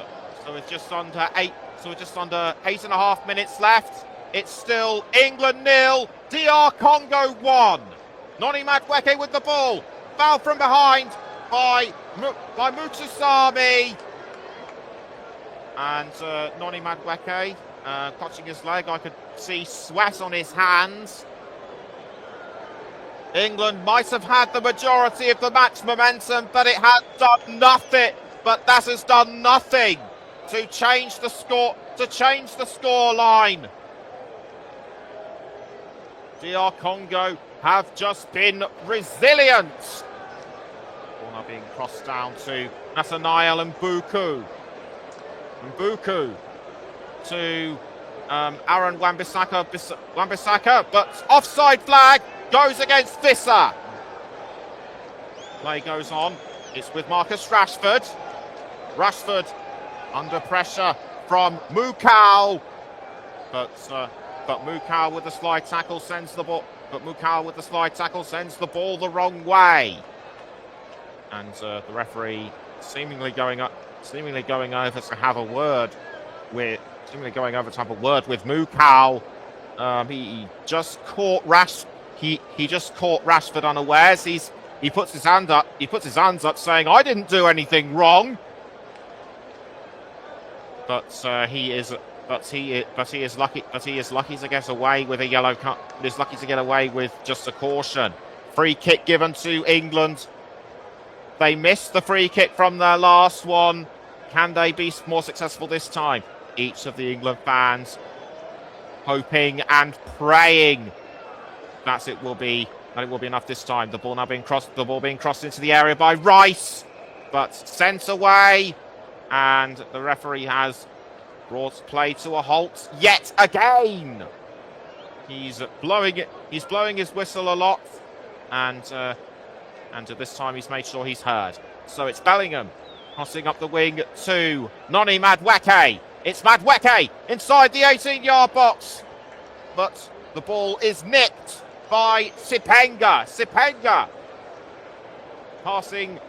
just under 8.5 minutes left, it's still England 0, DR Congo 1. Noni Madueke with the ball, foul from behind by Mutusami. And Noni Madueke clutching his leg. I could see sweat on his hands. England might have had the majority of the match momentum, but it has done nothing. But that has done nothing to change the score. Line. DR Congo have just been resilient. Ball now being crossed down to Nathaniel Mbuku. Mbuku to Aaron Wan-Bissaka, but offside flag goes against Visser. Play goes on. It's with Marcus Rashford. Rashford under pressure from Mukau. but Mukau with the slide tackle sends the ball. But Mukau with the slide tackle sends the ball the wrong way, and the referee seemingly going over to have a word with Mukau. He just caught Rashford unawares. He puts his hands up, saying, "I didn't do anything wrong." But he is lucky to get away with a yellow card. He's lucky to get away with just a caution. Free kick given to England. They missed the free kick from their last one. Can they be more successful this time? Each of the England fans hoping and praying that it will be enough this time. The ball being crossed into the area by Rice, but sent away, and the referee has brought play to a halt yet again. He's blowing his whistle a lot, and this time he's made sure he's heard. So it's Bellingham crossing up the wing to Noni Madueke. It's Madueke inside the 18-yard box, but the ball is nicked by Sipenga. Sipenga passing,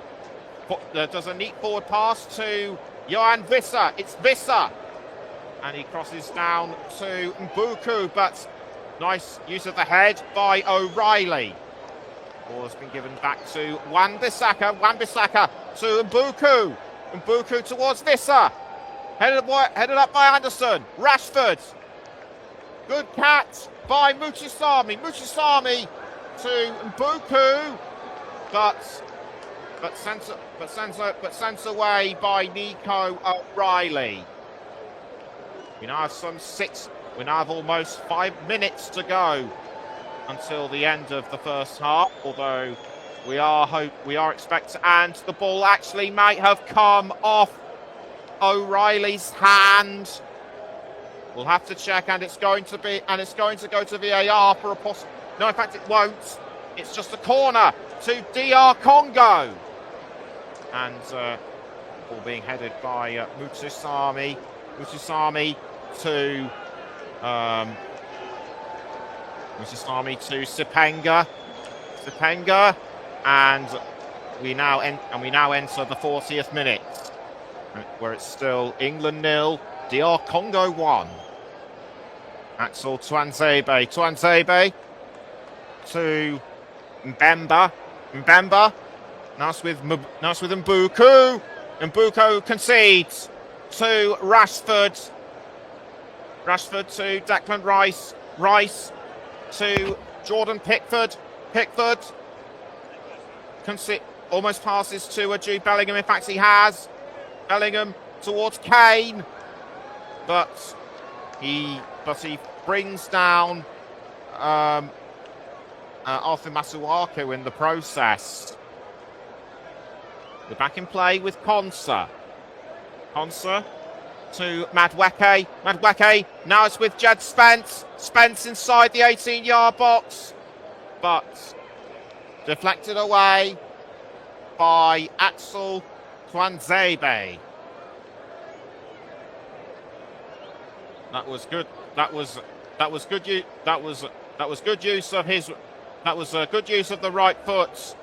does a neat forward pass to Johan Visser. It's Visser, and he crosses down to Mbuku, but nice use of the head by O'Reilly. Ball has been given back to Wan-Bissaka. Wan-Bissaka to Mbuku. Mbuku towards Visser. Headed up by Anderson. Rashford. Good catch by Muchisami. Muchisami to Mbuku, but sent away by Nico O'Reilly. We now have almost 5 minutes to go until the end of the first half, although we are expecting, and the ball actually might have come off O'Reilly's hand. We'll have to check, and it's going to go to VAR for a possible. No, in fact, it won't. It's just a corner to DR Congo, and ball being headed by Mutusami. Mutusami to Sipenga. Sipenga, and we now enter the 40th minute, where it's still England 0, DR Congo 1. Axel Tuanzebe. Tuanzebe to Mbemba. Mbemba. Now it's with Mbuku. Mbuku concedes to Rashford. Rashford to Declan Rice. Rice to Jordan Pickford. Pickford almost passes to Jude Bellingham. In fact, he has. Bellingham towards Kane, but he brings down Arthur Masuaku in the process. We're back in play with Konsa. Konsa to Madueke. Madueke, now it's with Jed Spence. Spence inside the 18-yard box, but deflected away by Axel Tuanzebe. That was good. That was good use of the right foot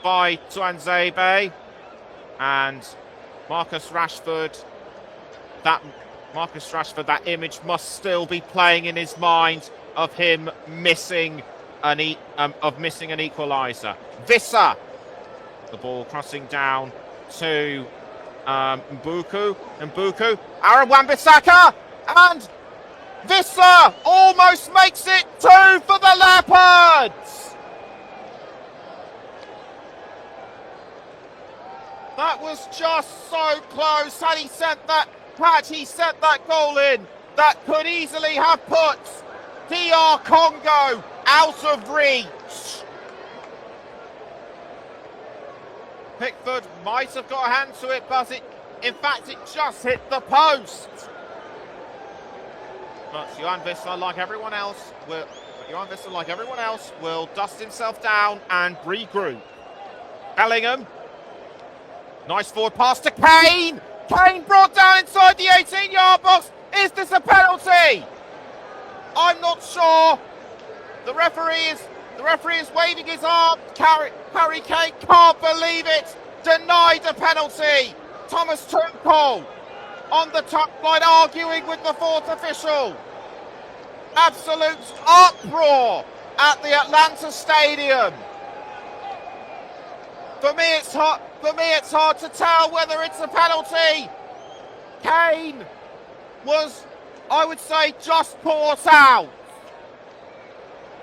by Tuanzebe, and Marcus Rashford. That image must still be playing in his mind of him missing an equaliser. Visser, the ball crossing down to Mbuku. Mbuku, Aaron Wan-Bissaka, and Visser almost makes it 2 for the Leopards. That was just so close. Had he sent that goal in, that could easily have put DR Congo out of reach. Pickford might have got a hand to it, but it just hit the post. But Johan Visser, like everyone else, will dust himself down and regroup. Bellingham, nice forward pass to Kane. Kane brought down inside the 18-yard box. Is this a penalty? I'm not sure. The referee is waving his arm. Harry Kane can't believe it. Denied a penalty. Thomas Tuchel on the touchline arguing with the fourth official. Absolute uproar at the Atlanta Stadium. For me, it's hard to tell whether it's a penalty. Kane was, I would say, just caught out.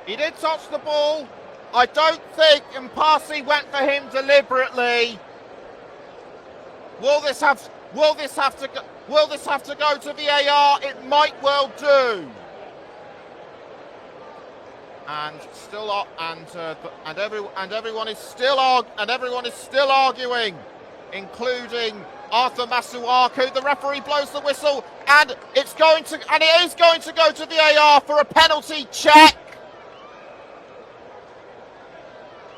He did touch the ball. I don't think Mpasi went for him deliberately. Will this have to go to VAR? It might well do. And still, everyone is still arguing, including Arthur Masuaku. The referee blows the whistle, and it is going to go to VAR for a penalty check.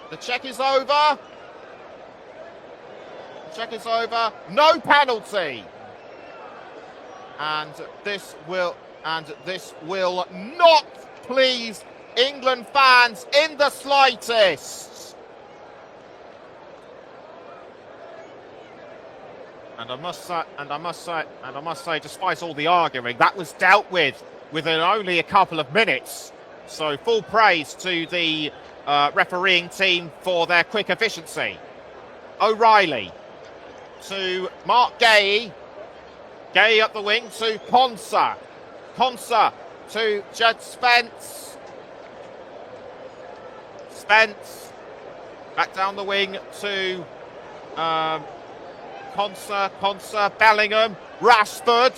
The check is over. No penalty. And this will not please England fans in the slightest. And I must say, despite all the arguing, that was dealt with within only a couple of minutes. So full praise to the refereeing team for their quick efficiency. O'Reilly to Mark Gay. Gay up the wing to Konsa. Konsa to Jed Spence. Spence back down the wing to Konsa, Bellingham, Rashford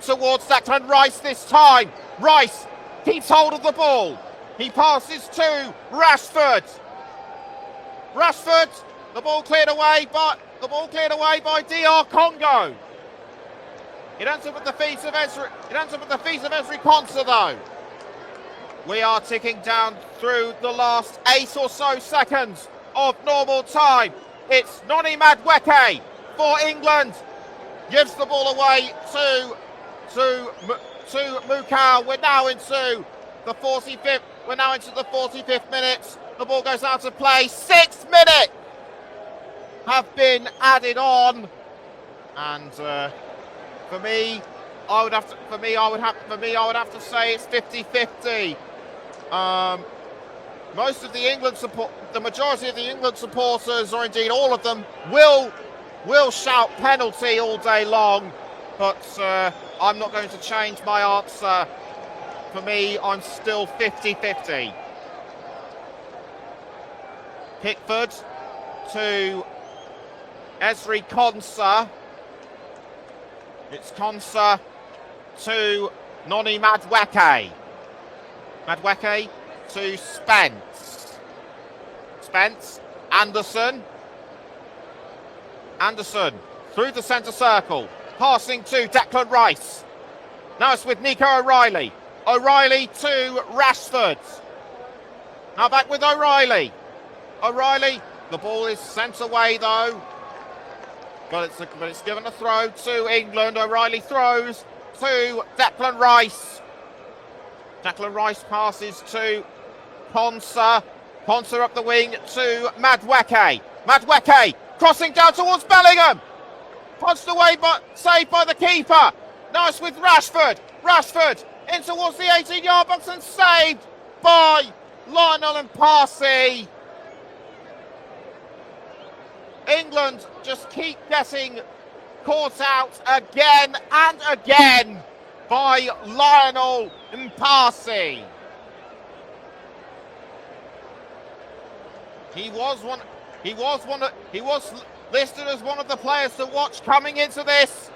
towards Declan Rice this time. Rice keeps hold of the ball. He passes to Rashford. The ball cleared away by DR Congo. It ends up at the feet of Ezri Konsa though. We are ticking down through the last 8 or so seconds of normal time. It's Noni Madueke for England. Gives the ball away to Mukau. We're now into the 45th minute. The ball goes out of play. 6 minutes have been added on, and for me, I would have to say it's 50-50. The majority of the England supporters, or indeed all of them, will shout penalty all day long, but I'm not going to change my answer. For me, I'm still 50-50. Pickford to Ezri Konsa. It's Konsa to Noni Madueke. Madueke to Spence. Anderson through the centre circle. Passing to Declan Rice. Now it's with Nico O'Reilly. O'Reilly to Rashford. Now back with O'Reilly. The ball is sent away though. But it's given a throw to England. O'Reilly throws to Declan Rice. Declan Rice passes to Konsa. Konsa up the wing to Madueke. Madueke crossing down towards Bellingham. Punched away but saved by the keeper. Now it's with Rashford. Rashford in towards the 18-yard box and saved by Lionel Mpasi. England just keep getting caught out again and again by Lionel Mpasi. He was listed as one of the players to watch coming into this,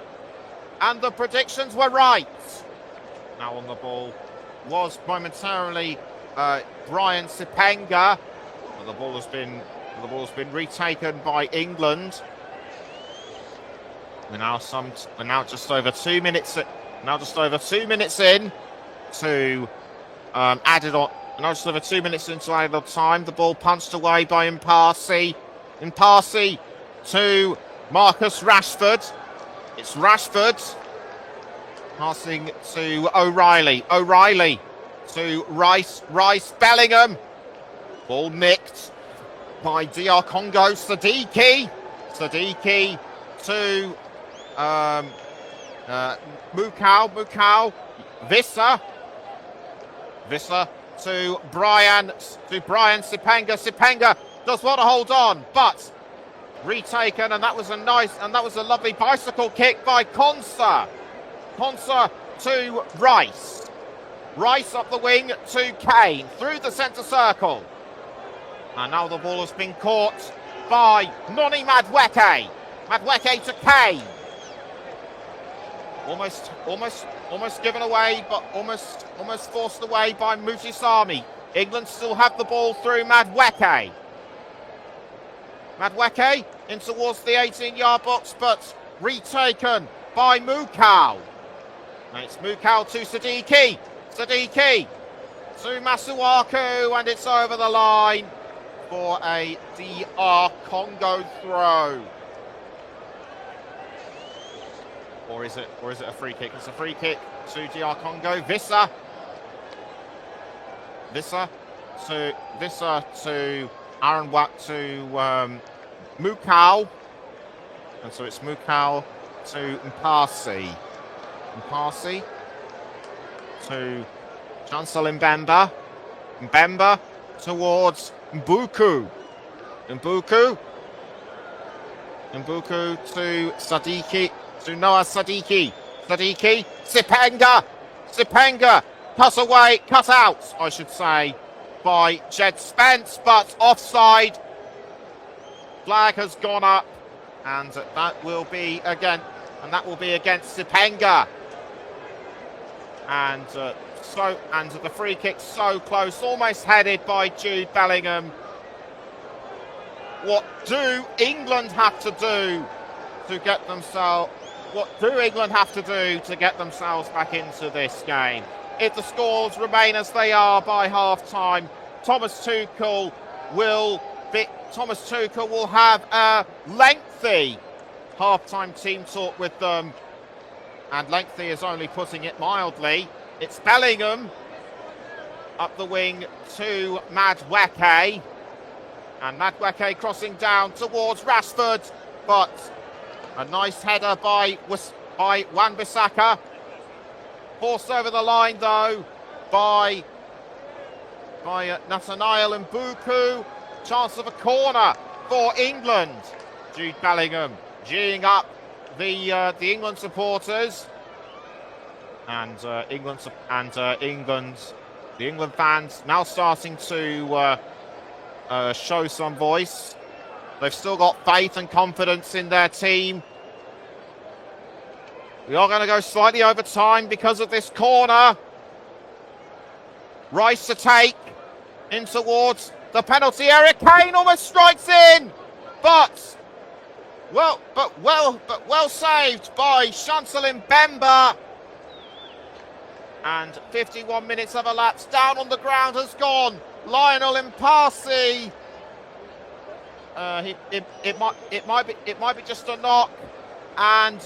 and the predictions were right. Now on the ball was momentarily Brian Sipenga, but the ball has been retaken by England. We're now just over 2 minutes. Now just over 2 minutes in to added on. Now just over 2 minutes into added on time. The ball punched away by Mpasi. Mpasi to Marcus Rashford. It's Rashford passing to O'Reilly. O'Reilly to Rice. Rice, Bellingham. Ball nicked by DR Congo. Sadiki. Sadiki to Mukau. Mukau. Visser. Visser to Brian. Sipanga. Sipanga does want to hold on, but retaken, and that was a lovely bicycle kick by Konsa. Konsa to Rice. Rice up the wing to Kane through the centre circle. And now the ball has been caught by Noni Madueke. Madueke to Kane. Almost given away, but almost forced away by Mujisami. England still have the ball through Madueke. Madueke in towards the 18-yard box, but retaken by Mukau. And it's Mukau to Sadiki. Sadiki to Masuaku, and it's over the line for a DR Congo throw. Or is it a free kick? It's a free kick to DR Congo. Visser to Aaron Watt to Mukau. And so it's Mukau to Mpasi. Mpasi to Chancel Mbemba. Mbemba towards Mbuku. Mbuku to Sadiki. To Noah Sadiki. Sadiki. Sipanga. Sipanga. Cut out, I should say, by Jed Spence, but offside. Flag has gone up, and that will be against Sipanga. And the free kick so close, almost headed by Jude Bellingham. What do England have to do to get themselves? What do England have to do to get themselves back into this game? If the scores remain as they are by half-time, Thomas Tuchel will have a lengthy half-time team talk with them. And lengthy is only putting it mildly. It's Bellingham up the wing to Madueke. And Madueke crossing down towards Rashford. But a nice header by Wan-Bissaka. Forced over the line, though, by Nathaniel Mbuku. Chance of a corner for England. Jude Bellingham geeing up the England supporters, and the England fans now starting to show some voice. They've still got faith and confidence in their team. We are going to go slightly over time because of this corner. Rice to take in towards the penalty area. Kane almost strikes in, but well saved by Chancel Mbemba. And 51 minutes have elapsed. Down on the ground has gone Lionel Mpasi. It might be just a knock, and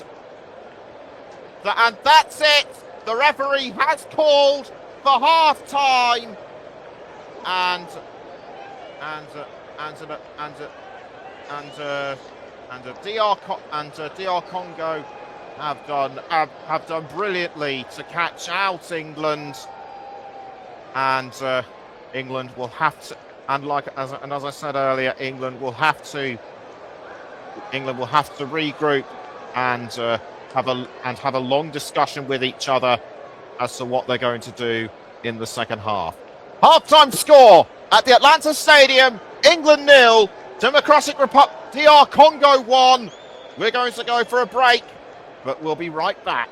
that's it. The referee has called for half time, and DR Congo have done brilliantly to catch out England, and England will have to. And as I said earlier, England will have to regroup and have a long discussion with each other as to what they're going to do in the second half. Half-time score at the Atlanta Stadium: England 0, Democratic Republic DR Congo 1. We're going to go for a break, but we'll be right back.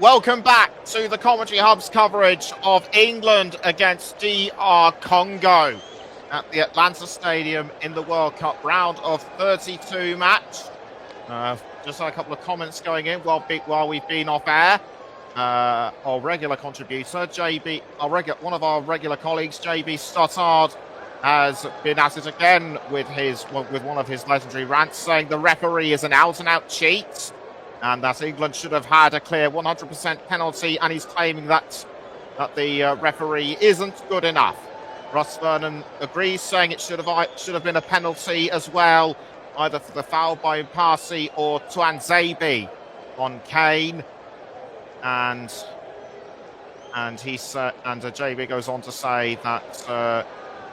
welcome back to the Commentary Hub's coverage of England against DR Congo at the Atlanta Stadium in the World Cup round of 32 match. Just a couple of comments going in while we've been off air. Our regular contributor, one of our regular colleagues, JB Stottard, has been at it again with one of his legendary rants, saying the referee is an out-and-out cheat and that England should have had a clear 100% penalty, and he's claiming that the referee isn't good enough. Russ Vernon agrees, saying it should have been a penalty as well, either for the foul by Mpasi or Tuanzebe on Kane. And JB goes on to say that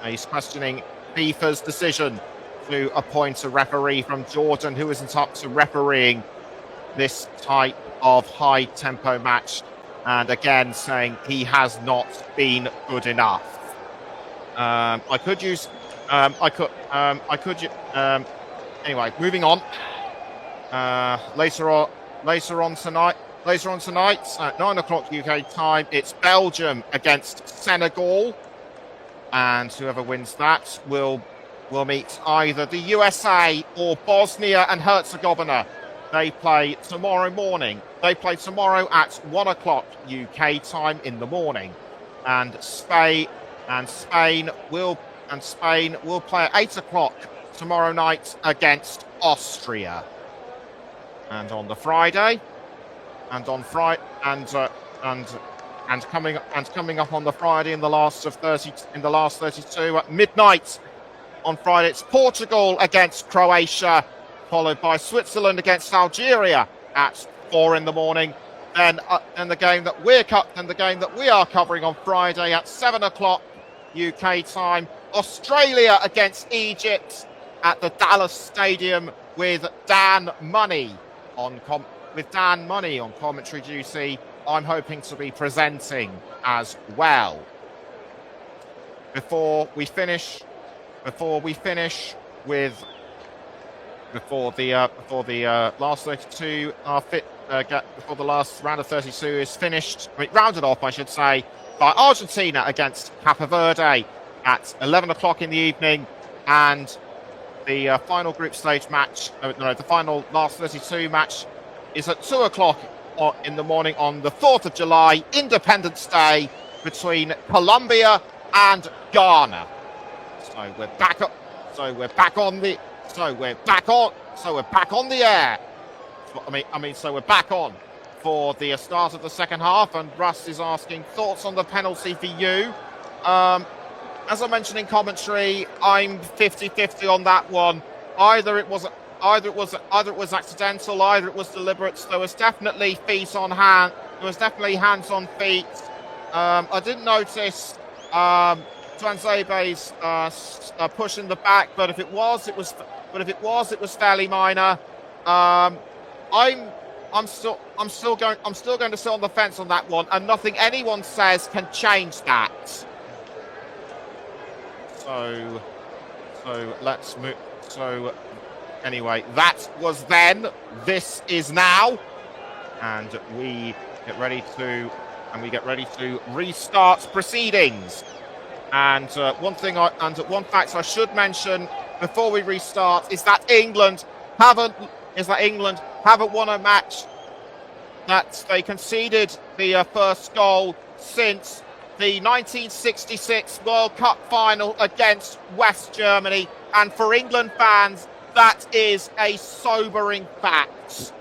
he's questioning FIFA's decision to appoint a referee from Jordan who isn't up to refereeing this type of high-tempo match, and again saying he has not been good enough. Anyway, moving on. Later on tonight at 9 o'clock UK time, it's Belgium against Senegal, and whoever wins that will meet either the USA or Bosnia and Herzegovina. They play tomorrow morning. They play tomorrow at 1 o'clock UK time in the morning, and Spain will play at 8 o'clock tomorrow night against Austria. And on the Friday, coming up on the Friday in the last 32 at midnight on Friday, it's Portugal against Croatia, followed by Switzerland against Algeria at 4 in the morning. Then the game that we are covering on Friday at 7 o'clock UK time, Australia against Egypt at the Dallas Stadium with Dan Money on commentary duty. I'm hoping to be presenting as well. Before the last round of 32 is finished, rounded off, I should say, by Argentina against Cape Verde at 11 o'clock in the evening, and the final group stage match, the final last 32 match is at 2 o'clock in the morning on the 4th of July, Independence Day, between Colombia and Ghana. So we're back on the air. So we're back on for the start of the second half, and Russ is asking thoughts on the penalty for you. As I mentioned in commentary, I'm 50-50 on that one. Either it was accidental, either it was deliberate. There was definitely feet on hand. There was definitely hands on feet. I didn't notice Tuanzebe's push in the back, but if it was, it was fairly minor. I'm still going to sit on the fence on that one, and nothing anyone says can change that. So let's move. So anyway, that was then. This is now, and we get ready to restart proceedings. And one fact I should mention before we restart is that England haven't won a match that they conceded the first goal since the 1966 World Cup final against West Germany. And for England fans, that is a sobering fact.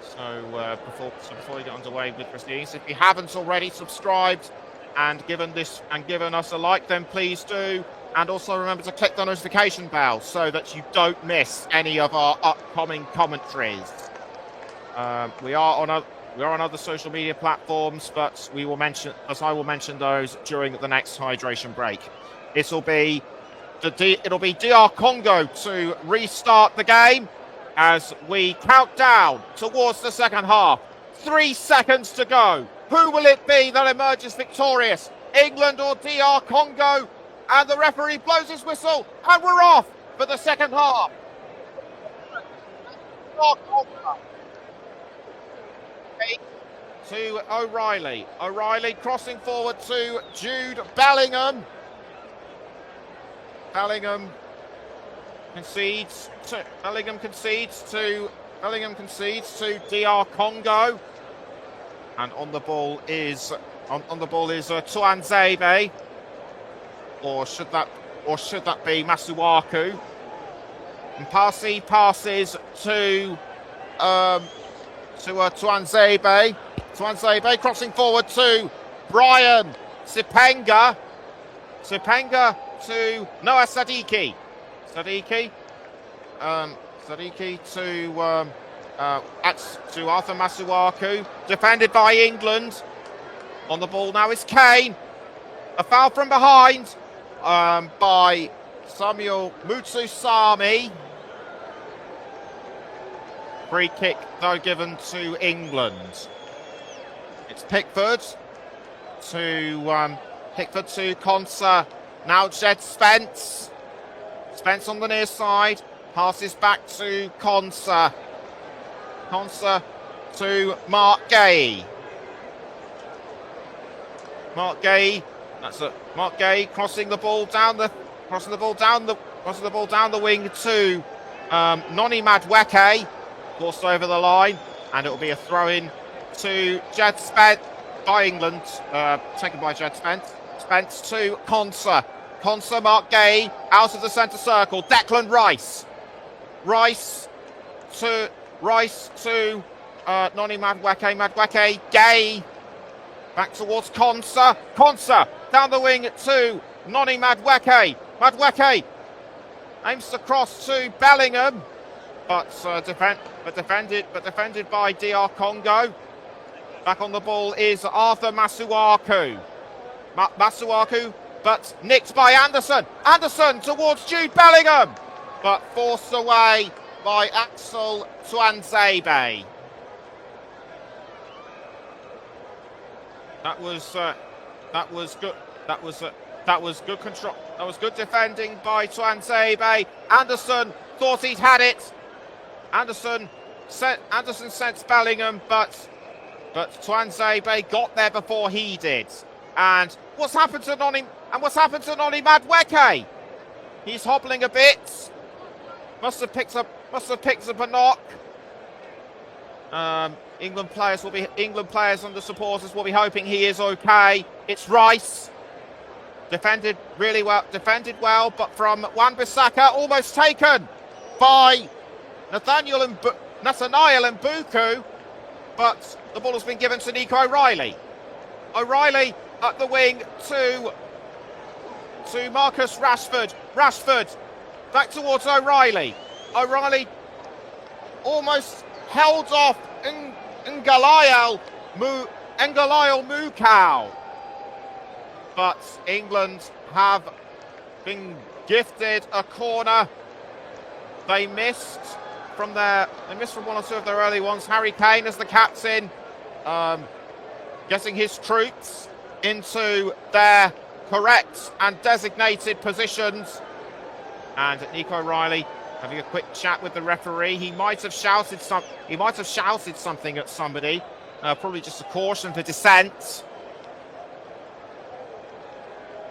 So before we get underway with proceedings, if you haven't already subscribed and given us a like, then please do. And also remember to click the notification bell so that you don't miss any of our upcoming commentaries. We are on other social media platforms, but I will mention those during the next hydration break. It'll be DR Congo to restart the game as we count down towards the second half. 3 seconds to go. Who will it be that emerges victorious? England or DR Congo? And the referee blows his whistle, and we're off for the second half. to O'Reilly. O'Reilly crossing forward to Jude Bellingham. Bellingham concedes to DR Congo. And on the ball is Tuanzebe. Or should that be Masuaku? And Parsi passes to Tuanzebe. Tuanzebe crossing forward to Brian Sipenga. Sipenga to Noah Sadiki. Sadiki to Arthur Masuaku. Defended by England. On the ball now is Kane. A foul from behind by Samuel Mutsusami. Free kick, though, given to England. It's Pickford to Konsa. Now Jed Spence. Spence on the near side. Passes back to Konsa. Konsa to Mark Gay. Mark Gay. That's it. Mark Gay crossing the ball down the wing to Noni Madueke. Forced over the line, and it will be a throw-in to Jed Spence by England, taken by Jed Spence. Spence to Konsa. Konsa, Mark Gay, out of the centre circle. Declan Rice. Rice to Noni Madueke. Madueke, Gay. Back towards Konsa. Konsa down the wing to Noni Madueke. Madueke aims to cross to Bellingham. But defended by DR Congo. Back on the ball is Arthur Masuaku. Masuaku, but nicked by Anderson. Anderson towards Jude Bellingham, but forced away by Axel Tuanzebe. That was good. That was good control. That was good defending by Tuanzebe. Anderson thought he'd had it. Anderson sent Bellingham, but Tuanzebe got there before he did. And what's happened to Noni Madueke? He's hobbling a bit. Must have picked up a knock. England players and the supporters will be hoping he is okay. It's Rice. Defended well, but from Wan-Bissaka, almost taken by Nathaniel Mbuku, but the ball has been given to Nico O'Reilly. O'Reilly at the wing to Marcus Rashford. Rashford back towards O'Reilly. O'Reilly almost held off Ngalayo Mukau. But England have been gifted a corner. They missed from one or two of their early ones. Harry Kane as the captain, getting his troops into their correct and designated positions. And Nico O'Reilly having a quick chat with the referee. He might have shouted something at somebody. Probably just a caution for dissent.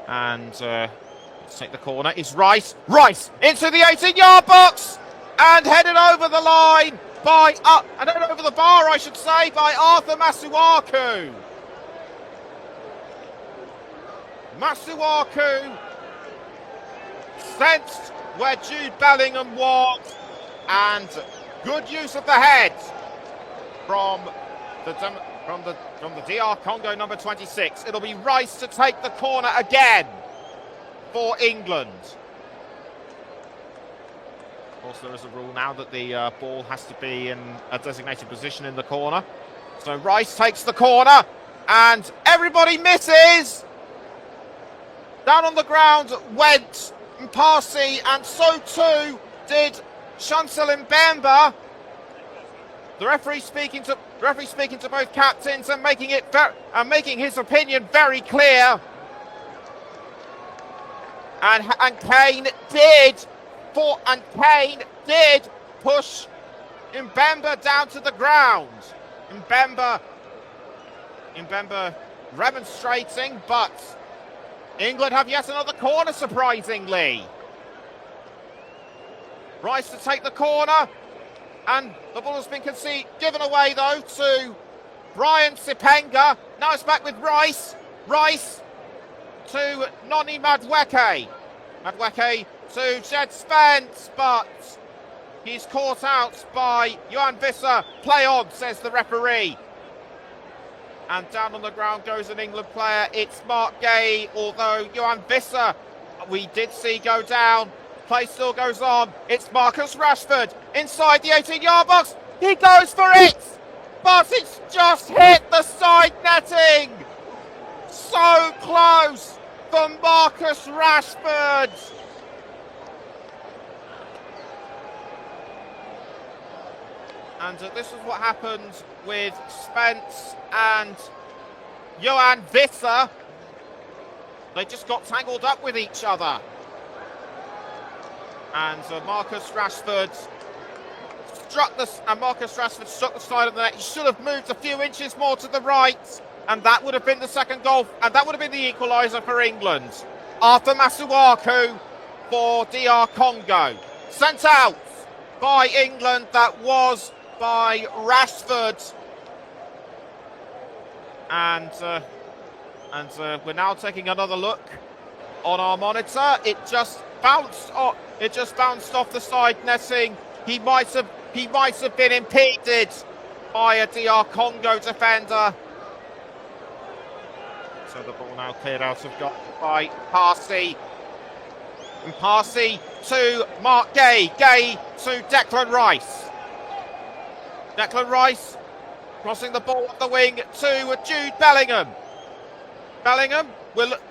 And let's take the corner. It's Rice. Rice into the 18-yard box and headed over the line and then over the bar, I should say, by Arthur Masuaku. Masuaku sensed where Jude Bellingham was, and good use of the head from the DR Congo number 26. It'll be Rice to take the corner again for England. Of course, there is a rule now that the ball has to be in a designated position in the corner. So Rice takes the corner, and everybody misses. Down on the ground went Mpasi, and so too did Chancel Mbemba. The referee speaking to both captains and making his opinion very clear. And Kane did push Mbemba down to the ground. Mbemba remonstrating, but England have yet another corner, surprisingly. Rice to take the corner, and the ball has been given away, though, to Brian Sipenga. Now it's back with Rice. Rice to Noni Madueke. Madueke to Jed Spence, but he's caught out by Johan Visser. Play on, says the referee. And down on the ground goes an England player. It's Mark Gay, although Johan Visser we did see go down. Play still goes on. It's Marcus Rashford inside the 18-yard box. He goes for it, but it's just hit the side netting. So close for Marcus Rashford. And this is what happened with Spence and Johan Visser. They just got tangled up with each other. And Marcus Rashford struck the side of the net. He should have moved a few inches more to the right, and that would have been the second goal, and that would have been the equaliser for England. Arthur Masuaku for DR Congo. Sent out by England, that was by Rashford. And we're now taking another look on our monitor. It just bounced off the side netting. He might have been impeded by a DR Congo defender. So the ball now cleared out of goal by Parsi. And Parsi to Mark Gay. Gay to Declan Rice. Declan Rice crossing the ball up the wing to Jude Bellingham. Bellingham,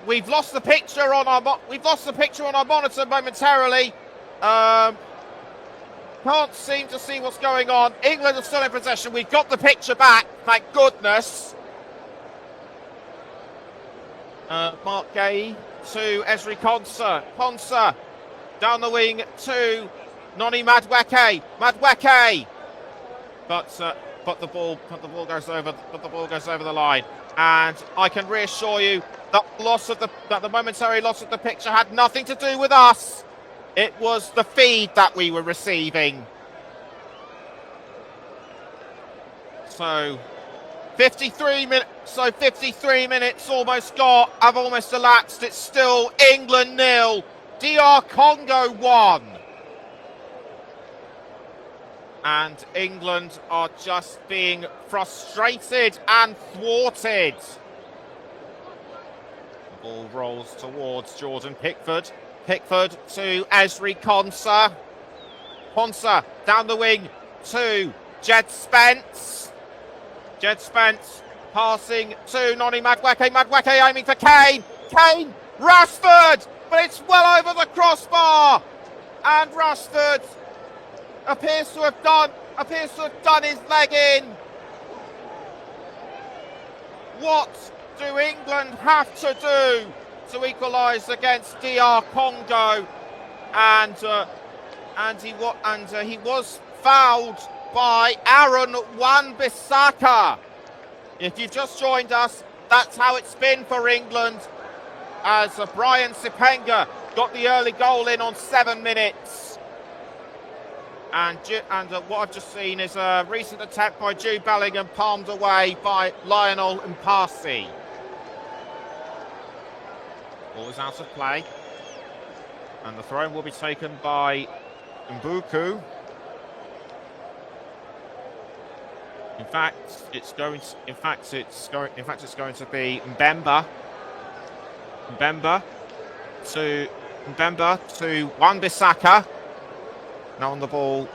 we've lost the picture on our monitor momentarily. Can't seem to see what's going on. England are still in possession. We've got the picture back, thank goodness. Mark Gay to Ezri Konsa. Konsa down the wing to Noni Madueke. Madueke. But the ball goes over the line. And I can reassure you that the momentary loss of the picture had nothing to do with us. It was the feed that we were receiving. So 53 minutes have almost elapsed. It's still England 0, DR Congo 1. And England are just being frustrated and thwarted. The ball rolls towards Jordan Pickford. Pickford to Ezri Konsa. Konsa down the wing to Jed Spence. Jed Spence passing to Noni Madueke. Madueke aiming for Kane. Kane, Rashford, but it's well over the crossbar. And Rashford appears to have done his leg in. What do England have to do to equalise against DR Congo? And he was fouled by Aaron Wan-Bissaka. If you've just joined us, that's how it's been for England, as Brian Sipenga got the early goal in on 7 minutes. And what I've just seen is a recent attempt by Jude Bellingham, palmed away by Lionel Mpasi. Ball is out of play, and the throw will be taken by Mbuku. In fact, it's going to be Mbemba. Mbemba to Wan-Bissaka. Now on the ball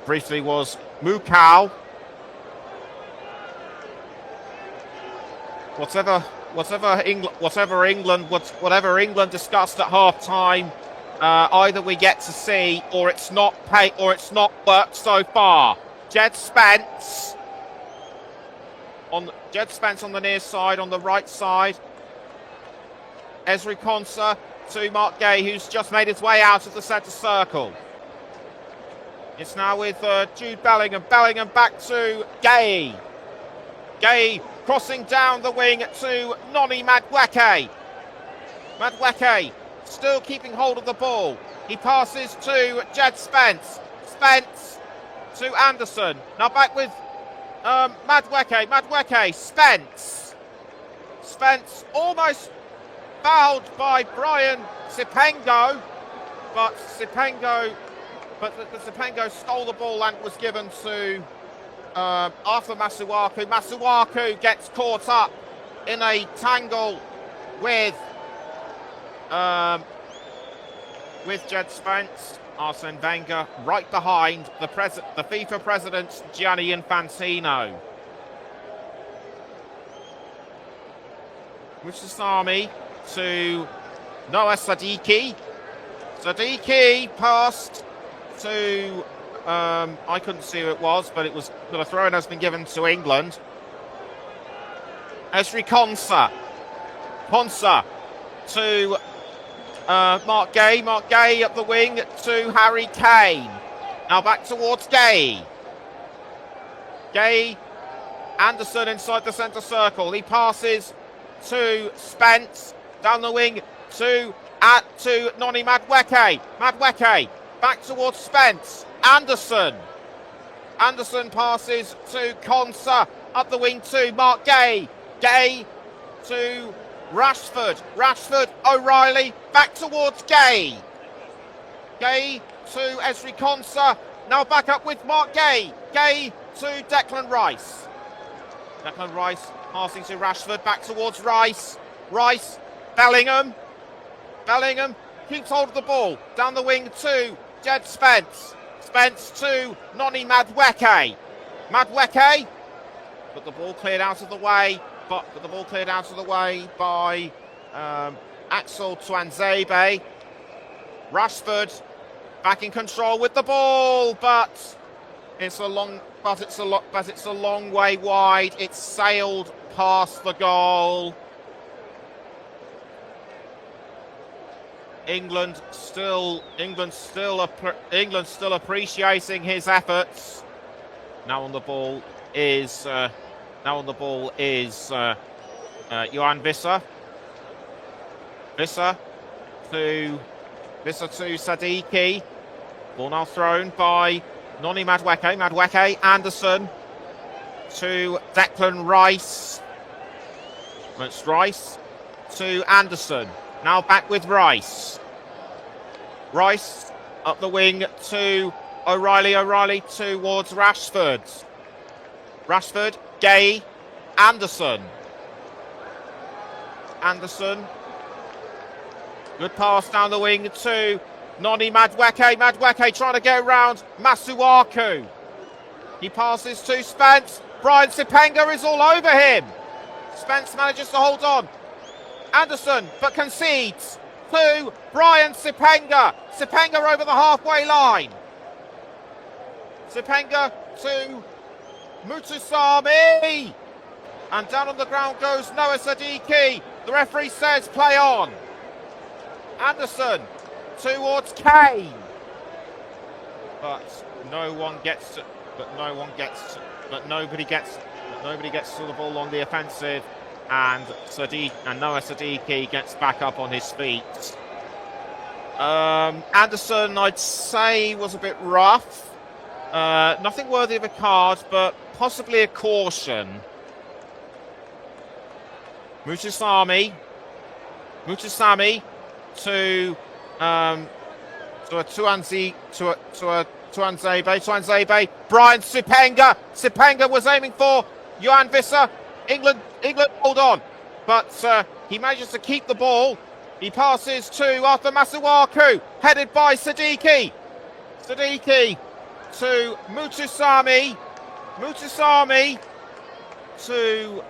briefly was Mukau. Whatever England discussed at half time, either we get to see or it's not worked so far. Jed Spence on the near side, on the right side. Ezri Konsa to Mark Gay, who's just made his way out of the centre circle. It's now with Jude Bellingham. Bellingham back to Gay. Gay crossing down the wing to Noni Madueke. Madueke still keeping hold of the ball. He passes to Jed Spence. Spence to Anderson. Now back with Madueke. Madueke. Spence. Spence almost fouled by Brian Sipengo. But Sipengo stole the ball and was given to Arthur Masuaku. Masuaku gets caught up in a tangle with Jed Spence. Arsene Wenger right behind the FIFA president Gianni Infantino. Musasami to Noah Sadiki. Sadiki passed to I couldn't see who it was, but the throw-in has been given to England. Esri Konsa. Konsa to Mark Gay. Mark Gay up the wing to Harry Kane. Now back towards Gay. Gay. Anderson inside the centre circle. He passes to Spence. Down the wing to Noni Madueke. Madueke back towards Spence. Anderson. Anderson passes to Konsa. Up the wing to Mark Gay. Gay to Rashford. Rashford, O'Reilly, back towards Gay. Gay to Esri Konsa. Now back up with Mark Gay. Gay to Declan Rice. Declan Rice passing to Rashford, back towards Rice. Rice, Bellingham. Bellingham keeps hold of the ball. Down the wing to Jed Spence. Spence to Noni Madueke. Madueke, but the ball cleared out of the way. But the ball cleared out of the way by Axel Tuanzebe. Rashford back in control with the ball, but it's a long way wide. It's sailed past the goal. England still appreciating his efforts. Now on the ball is Johan Visser. Visser to Sadiki. Ball now thrown by Noni Madueke. Madueke, Anderson to Declan Rice. It's Rice to Anderson. Now back with Rice. Rice up the wing to O'Reilly. O'Reilly towards Rashford. Rashford, Gay, Anderson. Anderson. Good pass down the wing to Noni Madueke. Madueke trying to get around Masuaku. He passes to Spence. Brian Sipenga is all over him. Spence manages to hold on. Anderson, but concedes to Brian Sipenga. Sipenga over the halfway line. Sipenga to Mutusami. And down on the ground goes Noah Sadiki. The referee says play on. Anderson towards Kane. But nobody gets to the ball on the offensive. And Noah Sadiki gets back up on his feet. Anderson, I'd say, was a bit rough. Nothing worthy of a card, but possibly a caution. Mutusami to Tuanzebe. Brian Sipenga. Sipenga was aiming for Johan Visser. England hold on, but he manages to keep the ball. He passes to Arthur Masuaku, headed by Sadiki. Sadiki to Mutusami. Mutusami to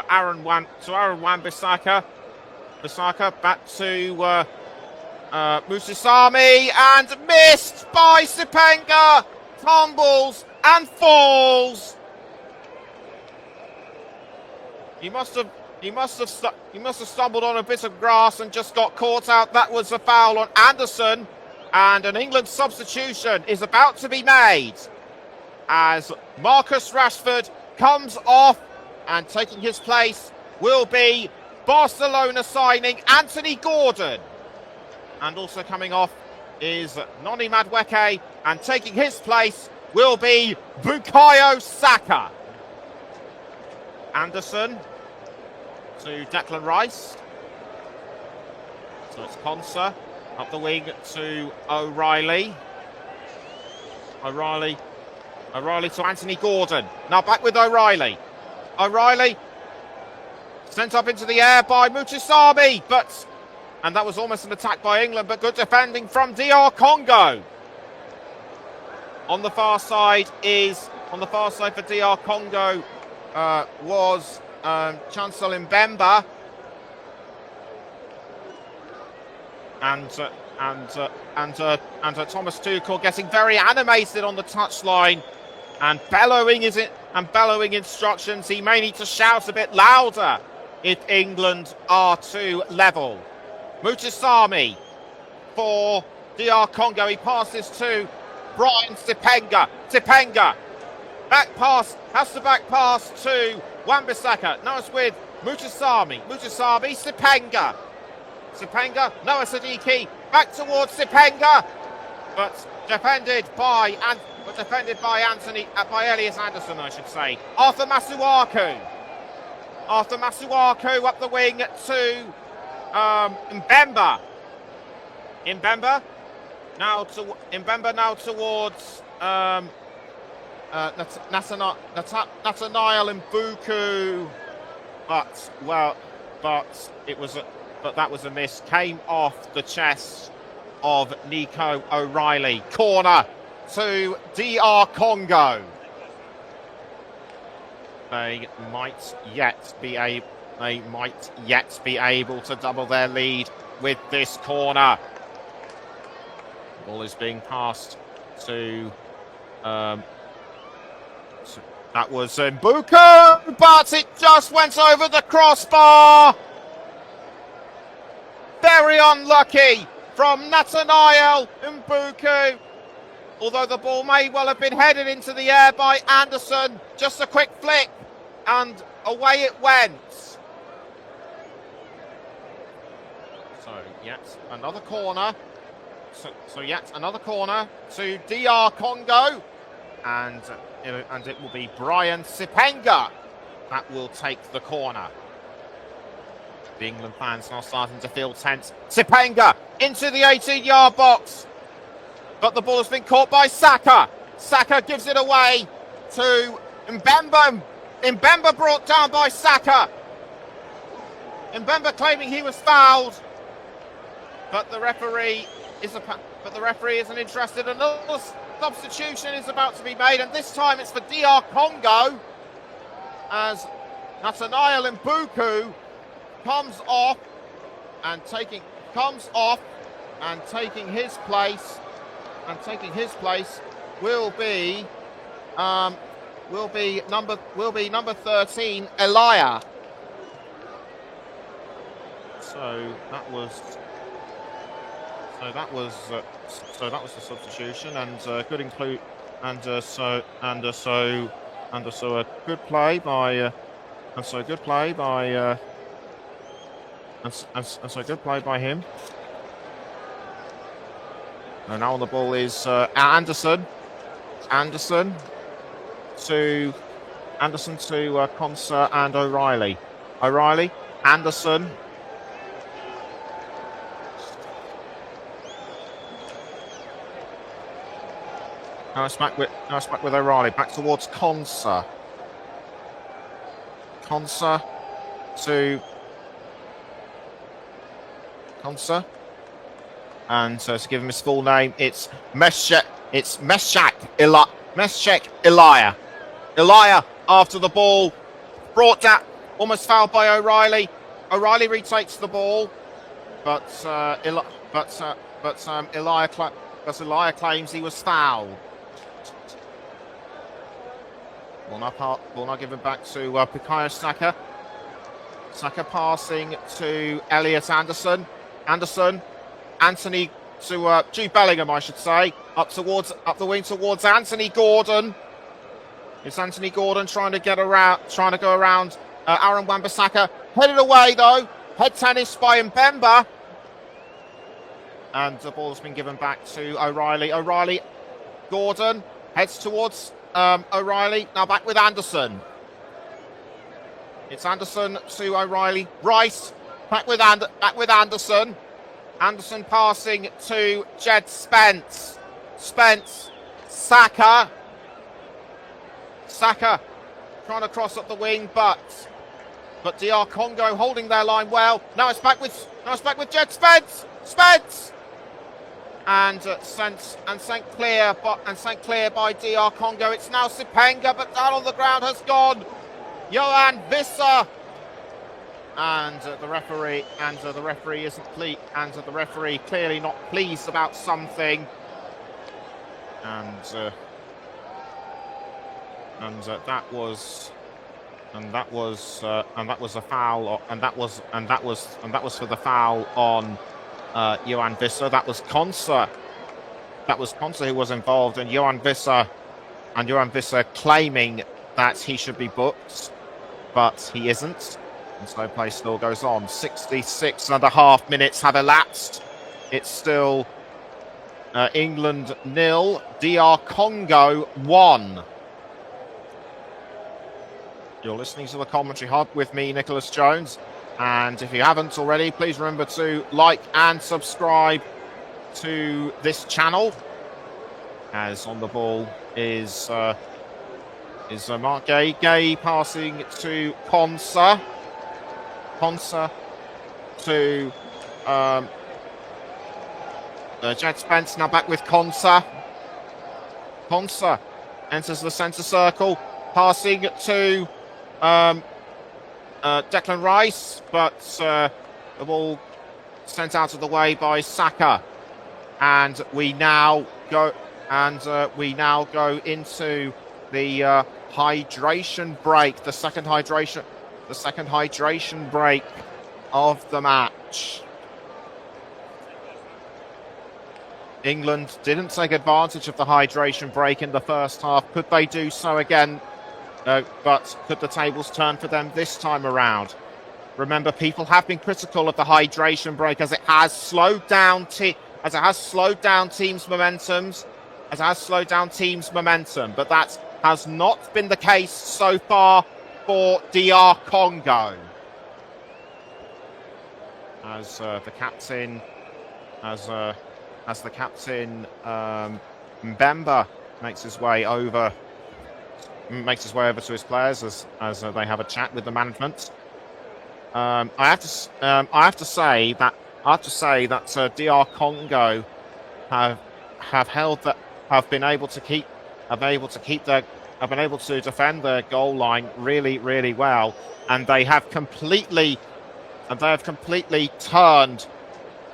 Aaron Wan-Bissaka. Bissaka back to Mutusami, and missed by Sipenga. Tumbles and falls. He must have stumbled on a bit of grass and just got caught out. That was a foul on Anderson, and an England substitution is about to be made. as Marcus Rashford comes off, and taking his place will be Barcelona signing Anthony Gordon. And also coming off is Noni Madueke, and taking his place will be Bukayo Saka. Anderson to Declan Rice. So it's Konsa up the wing to O'Reilly. O'Reilly to Anthony Gordon. Now back with O'Reilly. O'Reilly sent up into the air by Muchisami, and that was almost an attack by England, but good defending from DR Congo. On the far side for DR Congo was Chancel Mbemba. And Thomas Tuchel getting very animated on the touchline and bellowing instructions. He may need to shout a bit louder if England are to level. Muchisami for DR Congo. He passes to Brian Sipenga. Back pass, has to back pass to Wan-Bissaka. Now it's with Muchisami, Sipenga, Noah Sadiki, back towards Sipenga, but defended by Elias Anderson, I should say. Arthur Masuaku up the wing to Mbemba now towards Nathaniel Mbuku, but that was a miss. Came off the chest of Nico O'Reilly. Corner to DR Congo. They might yet be able to double their lead with this corner. The ball is being passed to that was Mbuku, but it just went over the crossbar. Very unlucky from Nathaniel Mbuku. Although the ball may well have been headed into the air by Anderson. Just a quick flick and away it went. So yet another corner. So yet another corner to DR Congo. And it will be Brian Sipenga that will take the corner. The England fans now starting to feel tense. Sipenga into the 18-yard box. But the ball has been caught by Saka. Saka gives it away to Mbemba. Mbemba brought down by Saka. Mbemba claiming he was fouled. But the referee isn't interested. Another substitution is about to be made, and this time it's for DR Congo, as Nathaniel Mbuku comes off and taking his place. And taking his place will be number 13, Elia. So that was the substitution, and good include so a good play by him. And now on the ball is Anderson to Konsa and O'Reilly. Anderson. Now it's back with O'Reilly. Back towards Konsa. To Konsa. And to give him his full name, it's Meshek Elia. Elia after the ball, brought down, almost fouled by O'Reilly. O'Reilly retakes the ball, but Elia claims he was fouled. Will now give it back to Bukayo Saka. Saka passing to Elliot Anderson. Anthony to Jude Bellingham, I should say. Up the wing towards Anthony Gordon. It's Anthony Gordon trying to go around Aaron Wan-Bissaka. Headed away though. Head tennis by Mbemba. And the ball's been given back to O'Reilly. O'Reilly, Gordon heads towards O'Reilly. Now back with Anderson. It's Anderson to O'Reilly. Rice back with Anderson. Anderson passing to Jed Spence. Spence. Saka. Saka trying to cross up the wing, but DR Congo holding their line well. Now it's back with Jed Spence. Spence. And St. Clair by DR Congo. It's now Sipenga, but down on the ground has gone Johan Visser. And the referee isn't pleased, and the referee clearly not pleased about something. And that was a foul, and that was for the foul on Johan Visser. That was Konsa who was involved, and Johan Visser claiming that he should be booked, but he isn't. And so play still goes on. 66.5 minutes have elapsed. It's still England 0, DR Congo 1. You're listening to the Commentary Hub with me, Nicholas Jones. And if you haven't already, please remember to like and subscribe to this channel. As on the ball is Mark Gay. Gay passing to Konsa. Konsa to Jed Spence. Now back with Konsa. Konsa enters the centre circle, passing to Declan Rice, but the ball sent out of the way by Saka, and we now go into the hydration break, the second hydration break of the match. England didn't take advantage of the hydration break in the first half. Could they do so again? But could the tables turn for them this time around? Remember, people have been critical of the hydration break as it has slowed down teams' momentums, but that has not been the case so far for DR Congo. As the captain Mbemba makes his way over to his players as they have a chat with the management. I have to say that DR Congo have been able to defend their goal line really, really well, and they have completely turned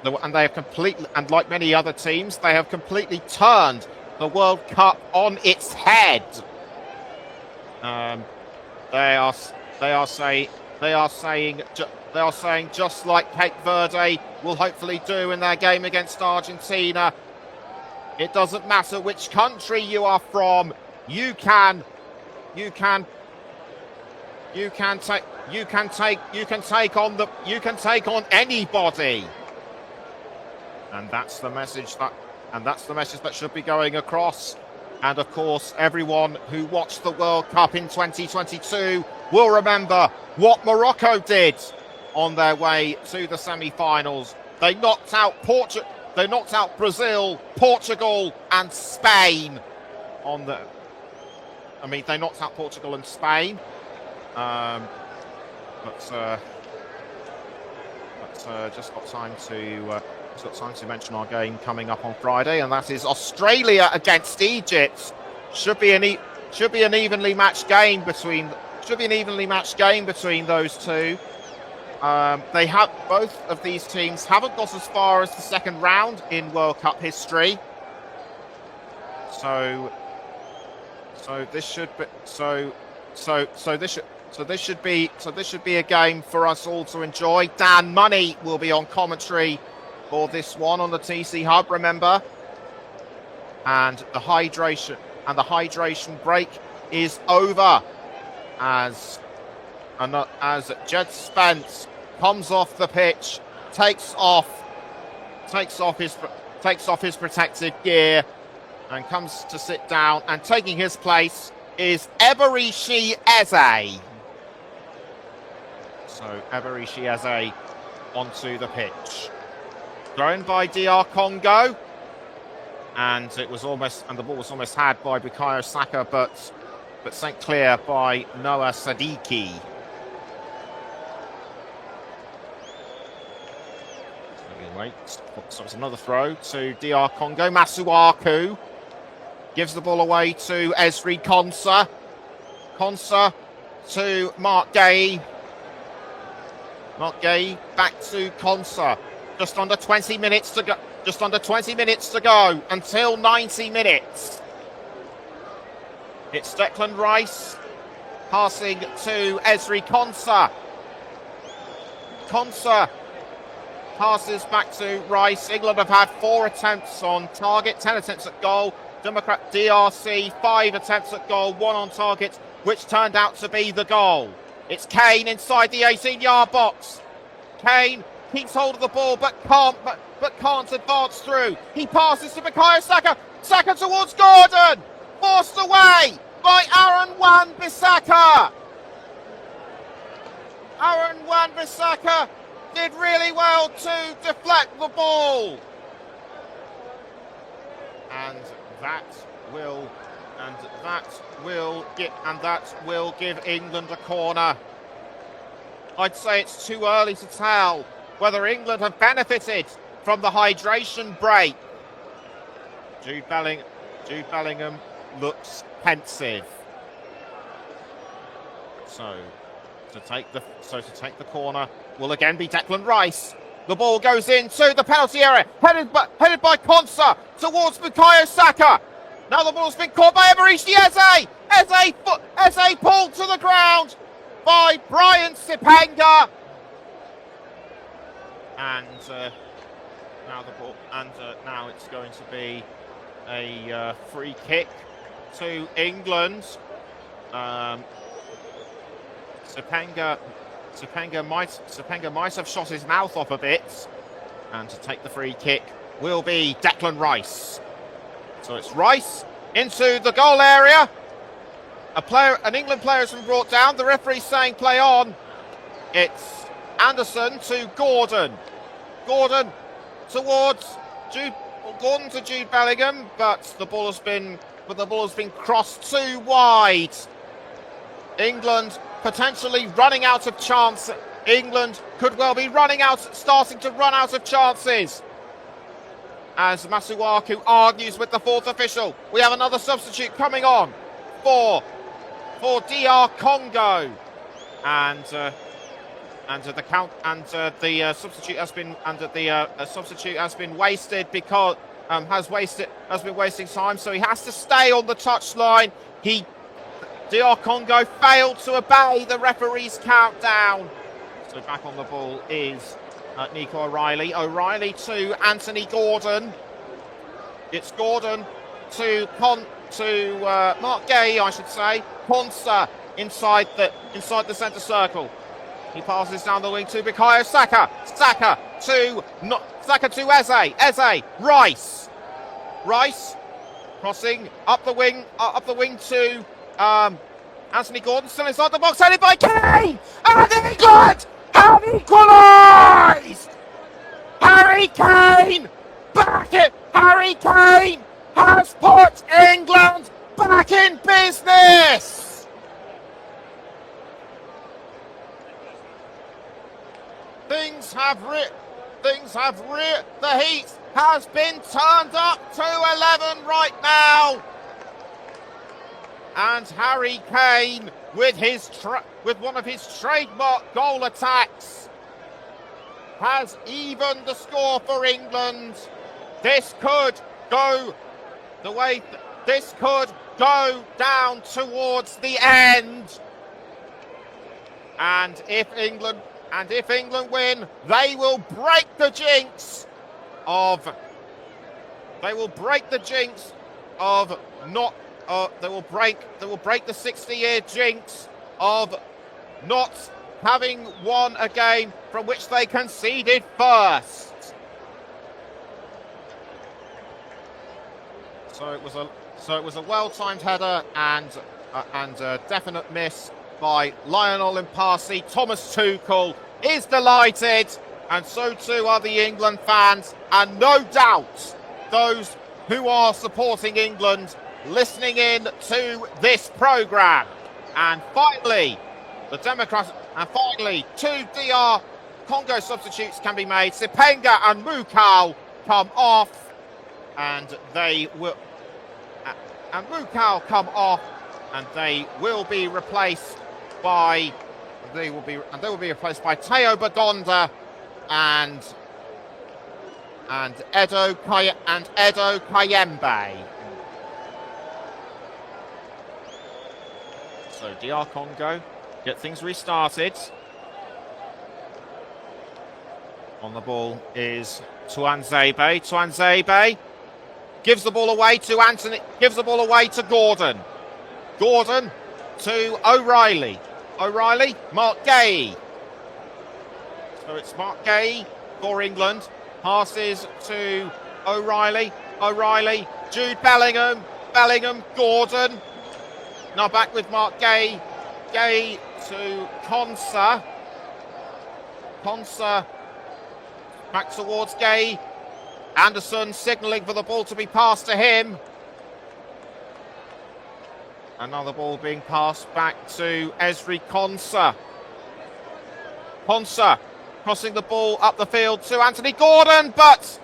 and like many other teams, they have completely turned the World Cup on its head. They are saying just like Cape Verde will hopefully do in their game against Argentina. It doesn't matter which country you are from. You can take on anybody. And that's the message that should be going across. And of course, everyone who watched the World Cup in 2022 will remember what Morocco did on their way to the semi-finals. They knocked out Brazil, Portugal, and Spain. They knocked out Portugal and Spain. Just got time to mention our game coming up on Friday, and that is Australia against Egypt. Should be an evenly matched game between those two. Both of these teams haven't got as far as the second round in World Cup history. So this should be a game for us all to enjoy. Dan Money will be on commentary for this one on the TC Hub, remember. And the hydration break is over as Jed Spence comes off the pitch, takes off his protective gear and comes to sit down, and taking his place is Eberishi Eze. So Eberishi Eze onto the pitch. Thrown by DR Congo. And the ball was almost had by Bukayo Saka, but sent clear by Noah Sadiki. Wait, so it's another throw to DR Congo. Masuaku gives the ball away to Ezri Konsa. Konsa to Mark Gay. Mark Gay back to Konsa. Just under 20 minutes to go. Just under 20 minutes to go until 90 minutes. It's Declan Rice passing to Ezri Konsa. Konsa passes back to Rice. England have had 4 attempts on target, 10 attempts at goal. DRC, 5 attempts at goal, 1 on target, which turned out to be the goal. It's Kane inside the 18-yard box. Kane keeps hold of the ball but can't advance through. He passes to Bukayo Saka. Saka towards Gordon. Forced away by Aaron Wan-Bissaka. Aaron Wan-Bissaka did really well to deflect the ball. And that will give England a corner. I'd say it's too early to tell whether England have benefited from the hydration break. Jude Bellingham looks pensive. So to take the corner will again be Declan Rice. The ball goes into the penalty area, headed by Konsa towards Bukayo Saka. Now the ball's been caught by Eberishi Eze. Eze pulled to the ground by Brian Sipenga. And now it's going to be a free kick to England. Sipenga might have shot his mouth off a bit, and to take the free kick will be Declan Rice. So it's Rice into the goal area. An England player has been brought down. The referee's saying play on. It's Anderson to Gordon. Gordon to Jude Bellingham, but the ball has been crossed too wide. England potentially running out of chance. England could well be starting to run out of chances. As Masuaku argues with the 4th official, we have another substitute coming on for DR Congo, and the substitute has been wasted because has been wasting time, so he has to stay on the touchline. DR Congo failed to obey the referee's countdown. So back on the ball is Nico O'Reilly. O'Reilly to Anthony Gordon. It's Gordon to Mark Gay, I should say. Konsa inside the centre circle. He passes down the wing to Bukayo Saka. Saka to Eze. Eze. Rice crossing up the wing to Anthony Gordon, still inside the box, headed by Kane! And England have equalised! Harry Kane has put England back in business! The heat has been turned up to 11 right now. And Harry Kane, with one of his trademark goal attacks, has evened the score for England. This could go down towards the end. And if England win, they will break the jinx of break the 60-year jinx of not having won a game from which they conceded first. So it was a well-timed header and a definite miss by Lionel Mpasi. Thomas Tuchel is delighted, and so too are the England fans, and no doubt those who are supporting England listening in to this programme. And finally, two DR Congo substitutes can be made. Sipenga and Mukau come off, and they will be replaced by Teo Bagonda and Edo Kayembe. So DR Congo get things restarted. On the ball is Tuanzebe. Tuanzebe gives the ball away to Anthony. Gives the ball away to Gordon. Gordon to O'Reilly. O'Reilly, Mark Gay. So it's Mark Gay for England. Passes to O'Reilly. O'Reilly, Jude Bellingham. Bellingham, Gordon. Now back with Mark Gay. Gay to Konsa. Konsa back towards Gay. Anderson signalling for the ball to be passed to him. Another ball being passed back to Ezri Konsa. Konsa crossing the ball up the field to Anthony Gordon, but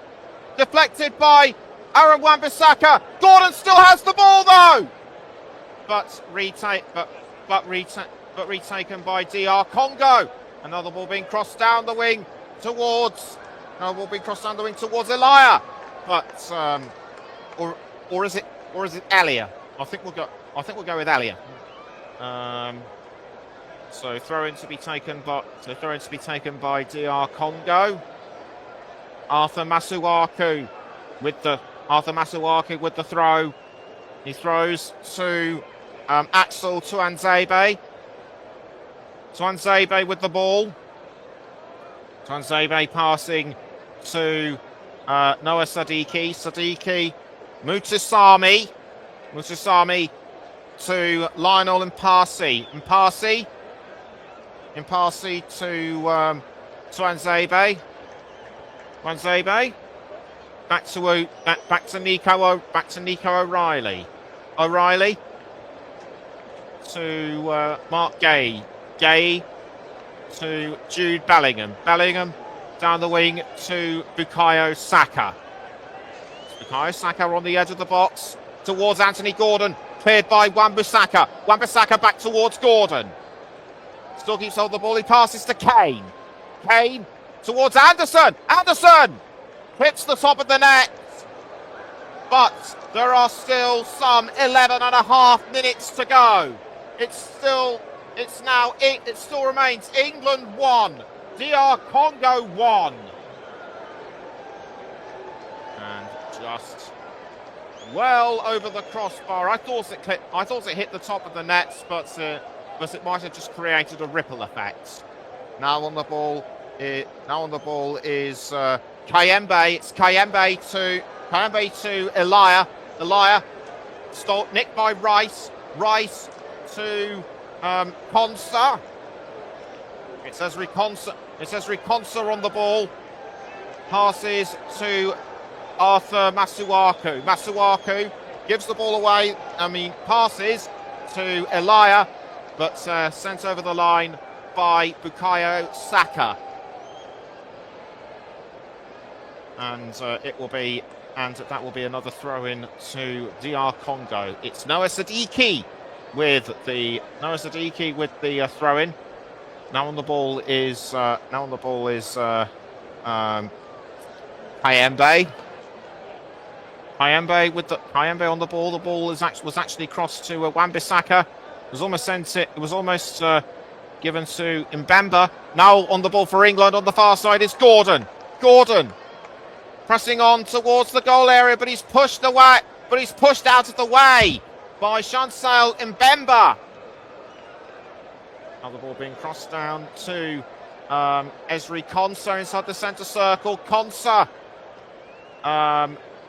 deflected by Aaron Wan-Bissaka. Gordon still has the ball though, but retaken by DR Congo. Another ball being crossed down the wing towards. Another ball being crossed down the wing towards Elia, but or is it Elia? I think we'll go with Elia. So throw in to be taken by DR Congo. Arthur Masuaku with the throw. He throws to Axel Tuanzebe. Tuanzebe with the ball. Tuanzebe passing to Noah Sadiki. Sadiki, Mutasami to Lionel Mpasi. Mpasi to Tuanzebe. Tuanzebe back to Nico O'Reilly. O'Reilly to Mark Gay. Gay to Jude Bellingham. Bellingham down the wing to Bukayo Saka. Bukayo Saka on the edge of the box towards Anthony Gordon. Cleared by Wan-Bissaka. Wan-Bissaka back towards Gordon. Still keeps hold of the ball. He passes to Kane. Kane towards Anderson. Anderson hits the top of the net. But there are still some 11 and a half minutes to go. It still remains England 1, DR Congo 1. And just well over the crossbar. I thought it hit the top of the net, but it might have just created a ripple effect. Now on the ball is Kayembe. It's Kayembe to Elia. Elia nicked by Rice. Rice to Konsa. It says Konsa on the ball. Passes to Arthur Masuaku. Masuaku gives the ball away. Passes to Elia, but sent over the line by Bukayo Saka. And that will be another throw-in to DR Congo. It's Noah Sadiki with the throw-in. Now on the ball is Kayembe. Kayembe on the ball. The ball was actually crossed to Wan-Bissaka. It was almost given to Mbemba. Now on the ball for England on the far side is Gordon. Gordon pressing on towards the goal area, but he's pushed away. But he's pushed out of the way by Chancel Mbemba. Now the ball being crossed down to Ezri Konsa inside the centre circle. Konsa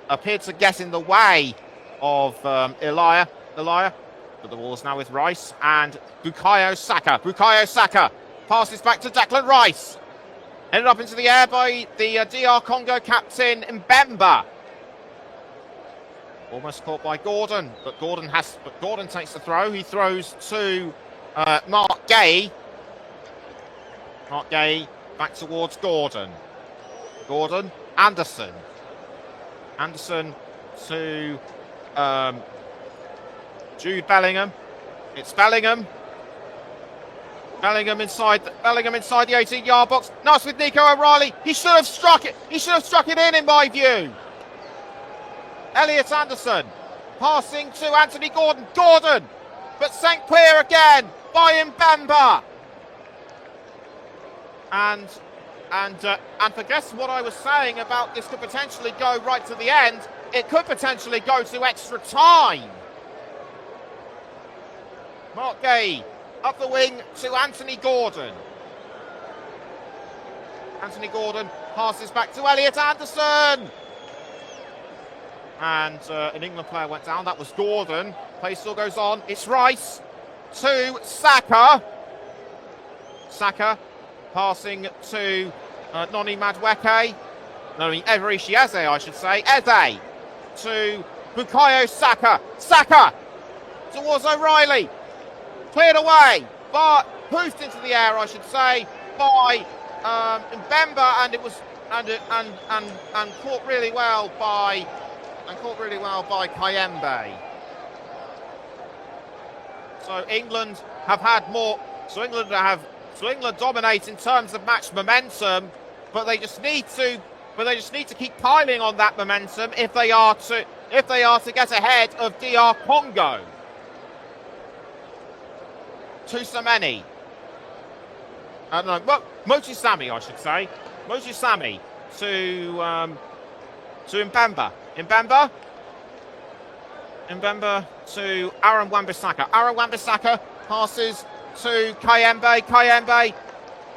appeared to get in the way of Elia, but the ball's now with Rice and Bukayo Saka. Bukayo Saka passes back to Declan Rice. Ended up into the air by the DR Congo captain Mbemba. Almost caught by Gordon, but Gordon takes the throw. He throws to Mark Gay. Mark Gay back towards Gordon. Gordon, Anderson. Anderson to Jude Bellingham. It's Bellingham. Bellingham inside the 18-yard box. Nice with Nico O'Reilly. He should have struck it. He should have struck it in my view. Elliot Anderson passing to Anthony Gordon. Gordon, but sent clear again by Mbemba. And for guess what I was saying about this could potentially go right to the end. It could potentially go to extra time. Mark Gay up the wing to Anthony Gordon. Anthony Gordon passes back to Elliot Anderson. And an England player went down. That was Gordon. Play still goes on. It's Rice to Saka. Saka passing to Noni Madueke. Noni Everishi Eze, I should say. Eze to Bukayo Saka. Saka towards O'Reilly. Cleared away, but poofed into the air, I should say, by Mbemba, and it was and caught really well by Kayembe. So England have had more. So England dominate in terms of match momentum, but they just need to keep piling on that momentum if they are to get ahead of DR Congo. Tusameni. I don't know. Well, Mochisami, I should say. Mochisami to Mbemba. Mbemba to Aaron Wan-Bissaka. Aaron Wan-Bissaka passes to Kayembe. Kayembe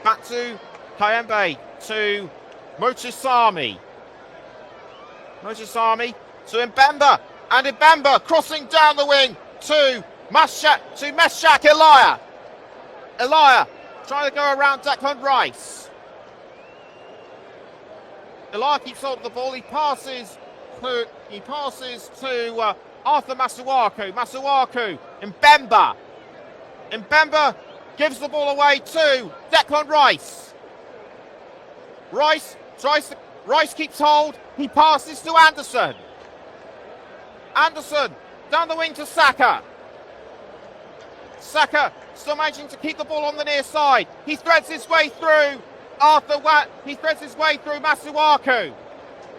back to Kayembe to Mochisami. Mochisami to Mbemba. And Mbemba crossing down the wing to Meshak Elia. Elia trying to go around Declan Rice. Elia keeps hold of the ball. He passes to Arthur Masuaku. Masuaku. Mbemba. Mbemba gives the ball away to Declan Rice. Rice keeps hold. He passes to Anderson. Anderson down the wing to Saka. Saka still managing to keep the ball on the near side. He threads his way through He threads his way through Masuaku.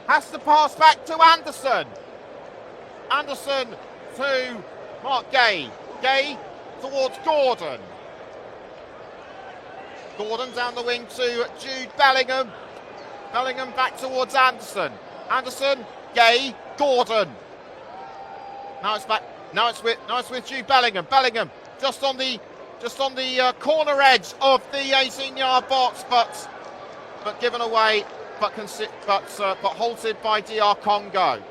Has to pass back to Anderson. Anderson to Mark Gay. Gay towards Gordon. Gordon down the wing to Jude Bellingham. Bellingham back towards Anderson. Anderson, Gay, Gordon. Now it's back. Now it's with Jude Bellingham. Bellingham just on the corner edge of the 18-yard box, but given away, but halted by DR Congo.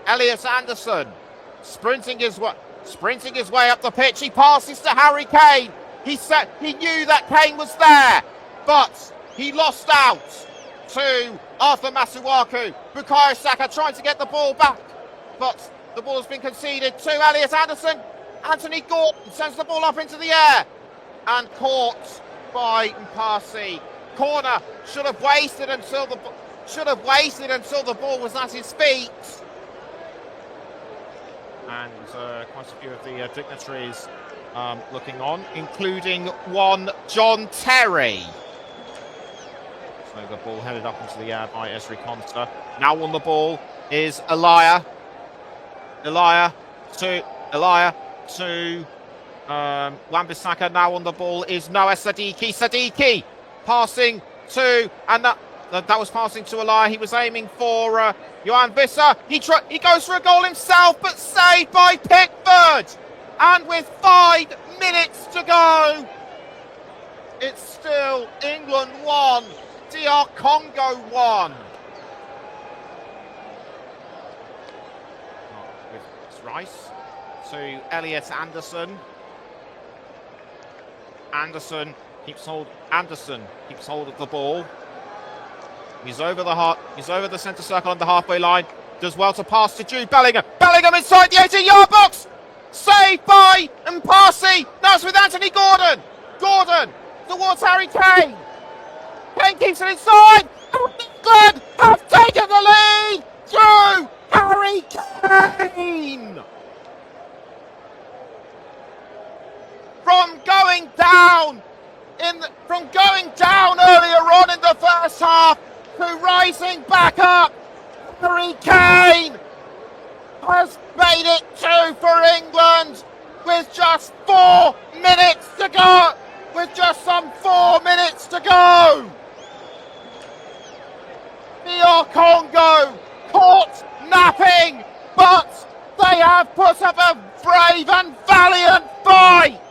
Elliot Anderson sprinting his way up the pitch. He passes to Harry Kane. He knew that Kane was there, but he lost out to Arthur Masuaku. Bukayo Saka trying to get the ball back, but the ball has been conceded to Elliot Anderson. Anthony Gordon sends the ball up into the air and caught by Mpasi. Corner should have waited until the ball was at his feet. And quite a few of the dignitaries looking on, including one John Terry. So the ball headed up into the air by Ezri Konsa. Now on the ball is Elia to Wan-Bissaka. Now on the ball is Noah Sadiki. Sadiki passing to that was passing to Eli. He was aiming for Johan Visser. He goes for a goal himself, but saved by Pickford. And with 5 minutes to go, it's still England 1, DR Congo 1. With Rice to Elliot Anderson. Anderson keeps hold of the ball. He's over the centre circle on the halfway line. Does well to pass to Jude Bellingham. Bellingham inside the 18-yard box. Saved by Mpasi. Now it's with Anthony Gordon. Gordon towards Harry Kane. Kane keeps it inside. England have taken the lead through Harry Kane. From going down earlier on in the first half to rising back up, Harry Kane has made it 2 for England with just 4 minutes to go. With just some 4 minutes to go. DR Congo caught napping, but they have put up a brave and valiant fight.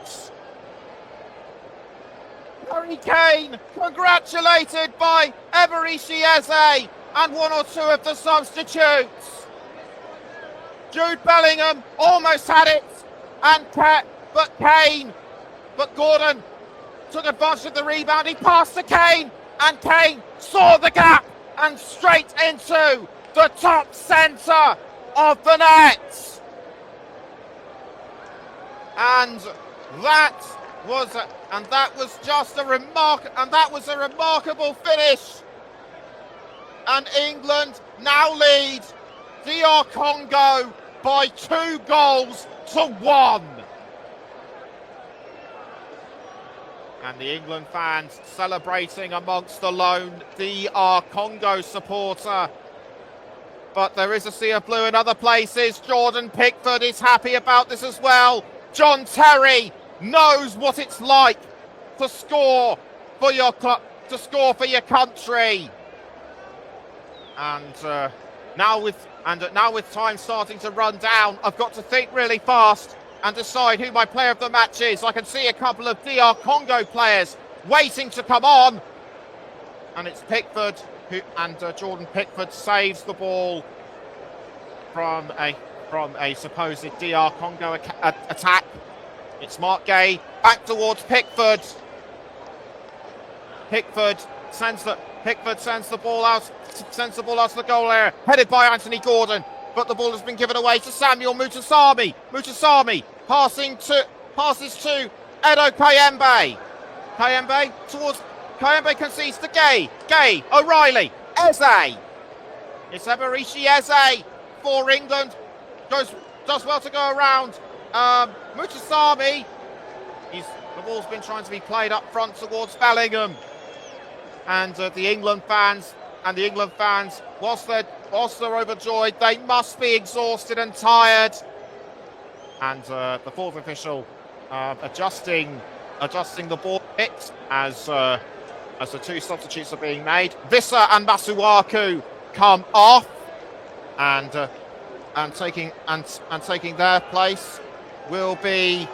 Harry Kane congratulated by Eberechi Eze and 1 or 2 of the substitutes. Jude Bellingham almost had it, but Gordon took advantage of the rebound. He passed to Kane, and Kane saw the gap and straight into the top centre of the net. And that was just a remarkable finish. And England now lead DR Congo by 2 goals to 1. And the England fans celebrating amongst the lone DR Congo supporter. But there is a sea of blue in other places. Jordan Pickford is happy about this as well. John Terry knows what it's like to score for your country. And now with time starting to run down, I've got to think really fast and decide who my player of the match is. I can see a couple of DR Congo players waiting to come on, and it's Pickford Jordan Pickford saves the ball from a supposed DR Congo attack. It's Mark Gay back towards Pickford. Pickford sends the ball out to the goal area, headed by Anthony Gordon, but the ball has been given away to Samuel Mutasami. Mutasami passes to Edo Kayembe. Kayembe concedes to Gay. Gay, O'Reilly, Eze. It's Eberechi Eze for England. Does well to go around Mutasami. The ball's been trying to be played up front towards Bellingham. And the England fans, whilst they're overjoyed, they must be exhausted and tired. And the 4th official adjusting the ball hit as the 2 substitutes are being made. Visser and Masuaku come off, and taking their place will be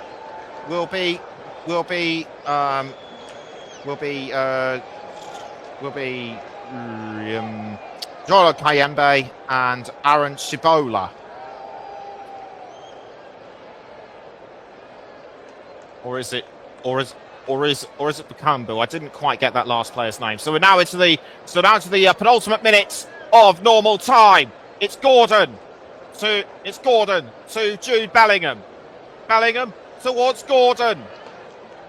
Jolo Kayembe and Aaron Shibola. Or is it Bakambu? I didn't quite get that last player's name. So we're now into the penultimate minutes of normal time. It's Gordon to Jude Bellingham. Bellingham towards Gordon.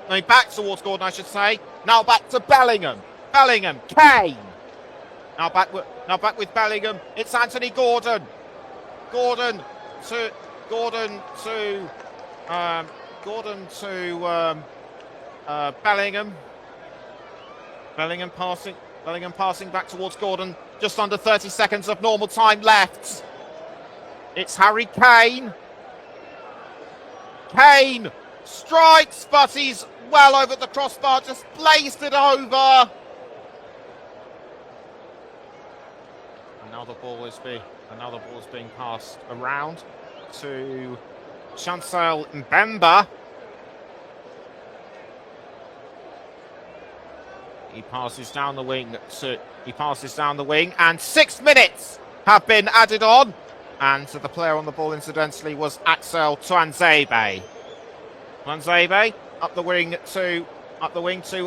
No, back towards Gordon, I should say. Now back to Bellingham. Bellingham, Kane. Now back with Bellingham. It's Anthony Gordon. Gordon to Bellingham. Bellingham passing back towards Gordon. Just under 30 seconds of normal time left. It's Harry Kane. Kane strikes, but he's well over the crossbar, just blazed it over. now the ball is being passed around to Chancel Mbemba. He passes down the wing, and 6 minutes have been added on. And the player on the ball, incidentally, was Axel Tuanzebe. Tuanzebe up the wing to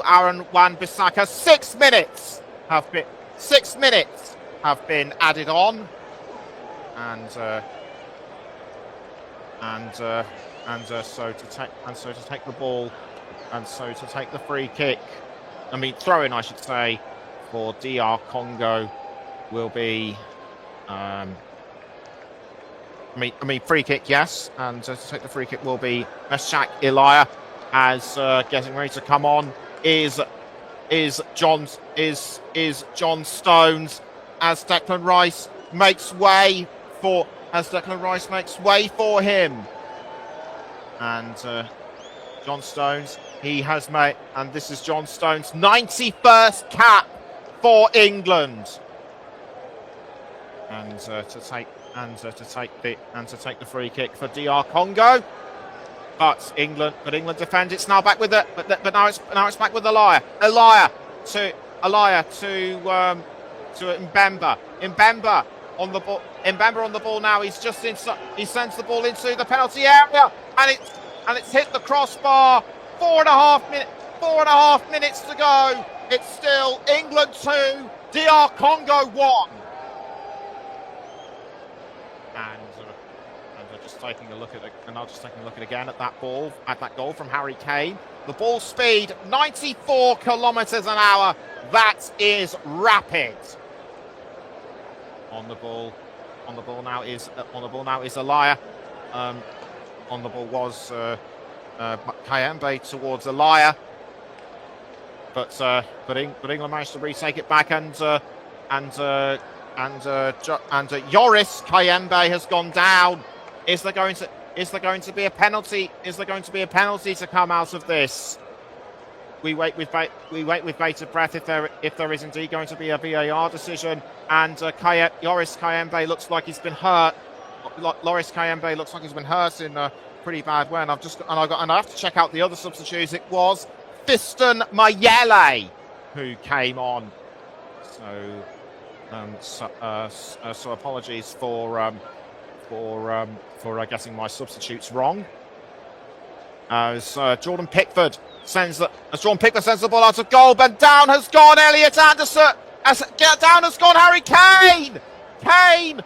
Aaron Wan-Bissaka. 6 minutes have been added on, and so to take the ball, and so to take the free kick. Throw in, I should say, for DR Congo will be, free kick, yes, and to take the free kick will be Meshach Elia, as getting ready to come on is John Stones, as Declan Rice makes way for him, and John Stones, he has made, and this is John Stones' 91st cap for England, and to take the free kick for DR Congo, but England defend. It's now back with it, but now it's back with Elia to Mbemba. Mbemba on the ball. Mbemba on the ball now. He sends the ball into the penalty area, and it's hit the crossbar. 4.5 minutes to go. It's still England 2, DR Congo 1. And just taking a look at it, and I'll just taking a look at that goal from Harry Kane. The ball speed 94 kilometers an hour. That is rapid. On the ball now is Elia. On the ball was Kayembe towards Elia, but England managed to retake it back, and Joris Kayembe has gone down. Is there going to be a penalty? Is there going to be a penalty to come out of this? We wait with bated breath if there is indeed going to be a VAR decision. And Joris Kayembe looks like he's been hurt. Loris Kayembe looks like he's been hurt in a pretty bad way. And I have to check out the other substitutes. It was Fiston Mayele who came on. So apologies for getting my substitutes wrong. As Jordan Pickford sends the ball out of goal, but down has gone Elliot Anderson. Down has gone Harry Kane. Kane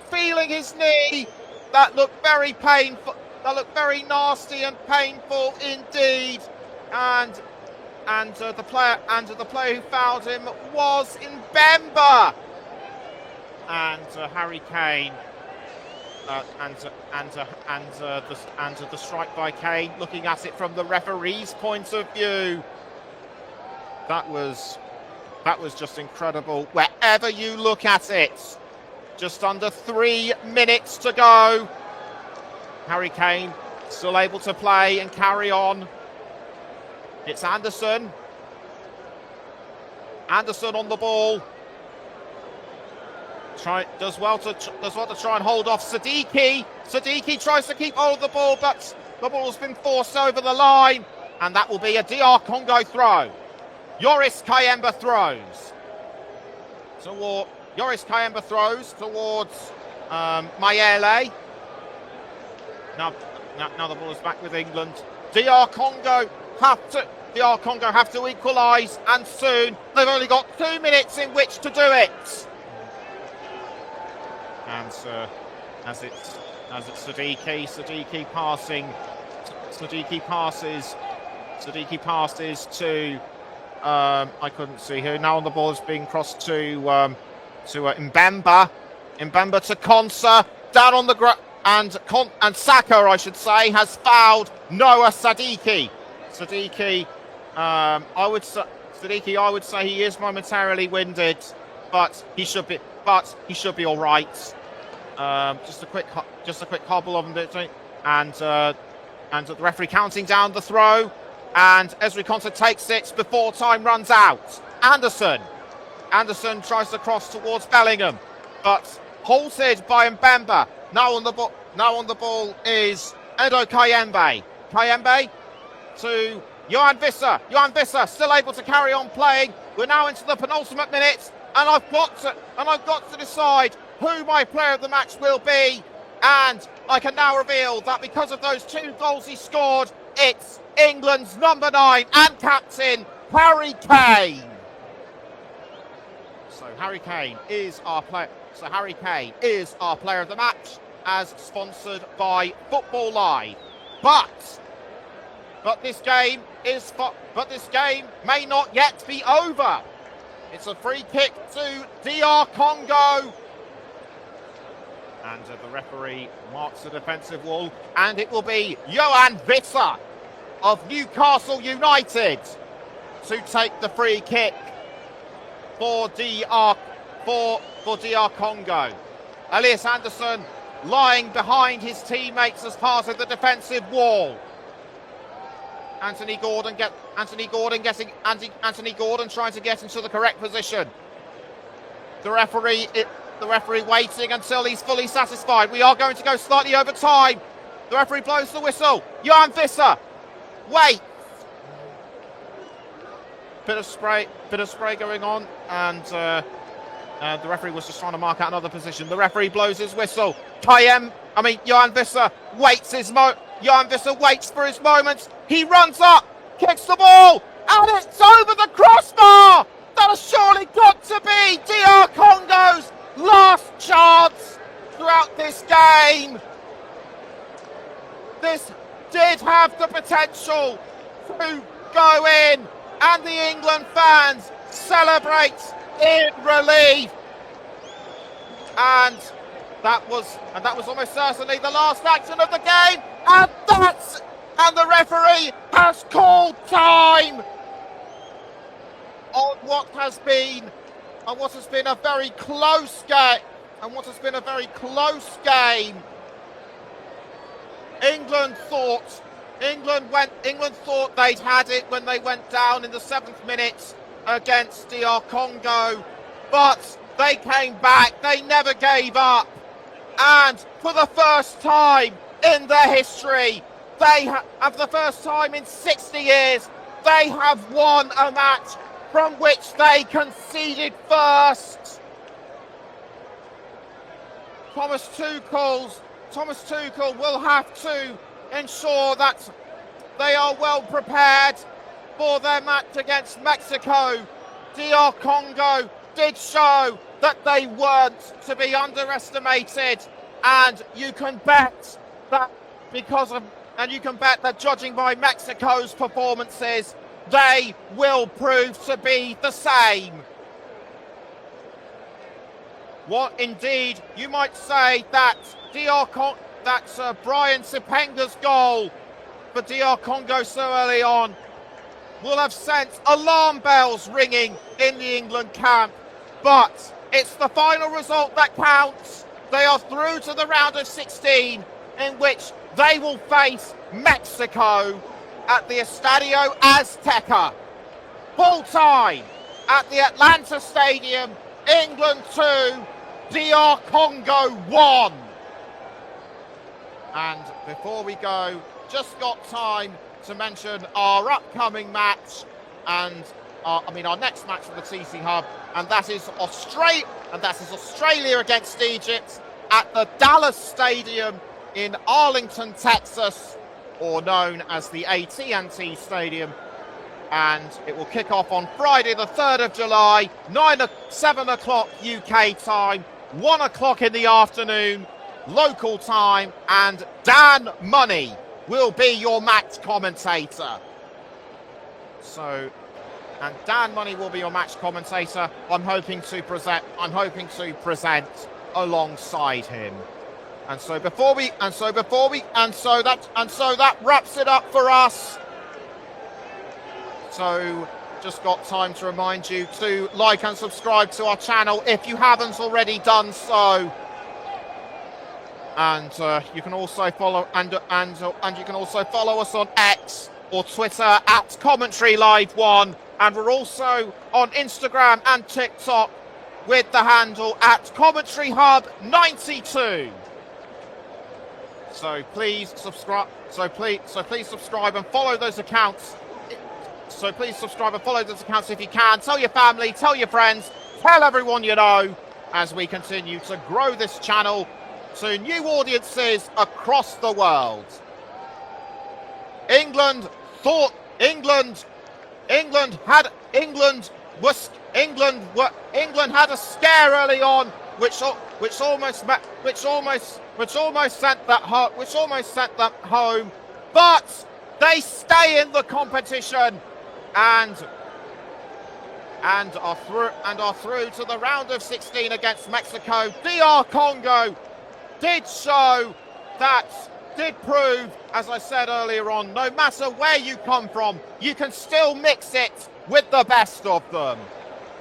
feeling his knee. That looked very painful. That looked very nasty and painful indeed. And the player who fouled him was Mbemba. And Harry Kane. The strike by Kane, looking at it from the referee's point of view, that was just incredible. Wherever you look at it, just under 3 minutes to go. Harry Kane still able to play and carry on. It's Anderson. Anderson on the ball. Does well to try and hold off Sadiki. Sadiki tries to keep hold of the ball, but the ball's been forced over the line, and that will be a DR Congo throw. Joris Kayembe throws towards Mayele. Now the ball is back with England. DR Congo have to equalise, and soon. They've only got 2 minutes in which to do it. And as it's Sadiki passes to I couldn't see who. Now on the ball is being crossed to Mbemba. Mbemba to Konsa, down on the ground, and Saka, I should say, has fouled Noah Sadiki. I would say he is momentarily winded, but he should be all right. Just a quick hobble of him, and the referee counting down the throw, and Ezri Konsa takes it before time runs out. Anderson tries to cross towards Bellingham. but halted by Mbemba. Now on the ball is Edo Kayembe. Kayembe to Johan Visser. Johan Visser still able to carry on playing. We're now into the penultimate minutes, and I've got to decide who my player of the match will be. And I can now reveal that because of those 2 goals he scored, it's England's number 9 and captain, Harry Kane. So Harry Kane is our player. So Harry Kane is our player of the match, as sponsored by Football Live. But this game may not yet be over. It's a free kick to DR Congo. And the referee marks the defensive wall, and it will be Johan Visser of Newcastle United to take the free kick for DR Congo. Elias Anderson lying behind his teammates as part of the defensive wall. Anthony Gordon trying to get into the correct position. The referee waiting until he's fully satisfied. We are going to go slightly over time. The referee blows the whistle. Johan Visser waits. Bit of spray going on, and the referee was just trying to mark out another position. The referee blows his whistle. Johan Visser waits for his moments. He runs up, kicks the ball, and it's over the crossbar. That has surely got to be DR Congo's last chance throughout this game. This did have the potential to go in, and the England fans celebrate in relief. And that was almost certainly the last action of the game, and the referee has called time on what has been a very close game. England thought they'd had it when they went down in the 7th minute against DR Congo, but they came back. They never gave up, and for the first time in their history, for the first time in 60 years, they have won a match from which they conceded first. Thomas Tuchel will have to ensure that they are well prepared for their match against Mexico. DR Congo did show that they weren't to be underestimated, and you can bet that judging by Mexico's performances, they will prove to be the same. What indeed, you might say that Brian Sipenga's goal for DR Congo so early on will have sent alarm bells ringing in the England camp, but it's the final result that counts. They are through to the round of 16, in which they will face Mexico at the Estadio Azteca. Full time at the Atlanta Stadium. England 2, DR Congo 1. And before we go, just got time to mention our upcoming match and our next match for the TC Hub, and that is Australia against Egypt at the Dallas Stadium in Arlington, Texas, or known as the AT&T Stadium, and it will kick off on Friday the 3rd of July, 7 o'clock UK time, 1 o'clock in the afternoon local time, and Dan Money will be your match commentator. And Dan Money will be your match commentator. I'm hoping to present alongside him. And so that wraps it up for us. So just got time to remind you to like and subscribe to our channel if you haven't already done so. And you can also follow us on X or Twitter at Commentary Live 1, and we're also on Instagram and TikTok with the handle at Commentary Hub 92. So please subscribe. So please subscribe and follow those accounts. So please subscribe and follow those accounts if you can. Tell your family, tell your friends, tell everyone you know, as we continue to grow this channel to new audiences across the world. England had a scare early on, which almost sent them home, but they stay in the competition and are through to the round of 16 against Mexico. DR Congo did prove, as I said earlier on, no matter where you come from, you can still mix it with the best of them.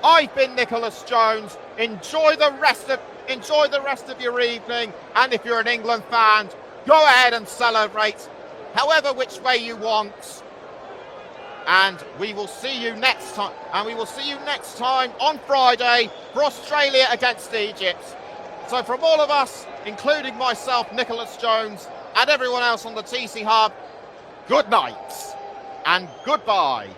I've been Nicholas Jones. Enjoy the rest of your evening, and if you're an England fan, go ahead and celebrate however which way you want. And we will see you next time. On Friday for Australia against Egypt. So from all of us, including myself, Nicholas Jones, and everyone else on the TC Hub, good night and goodbye.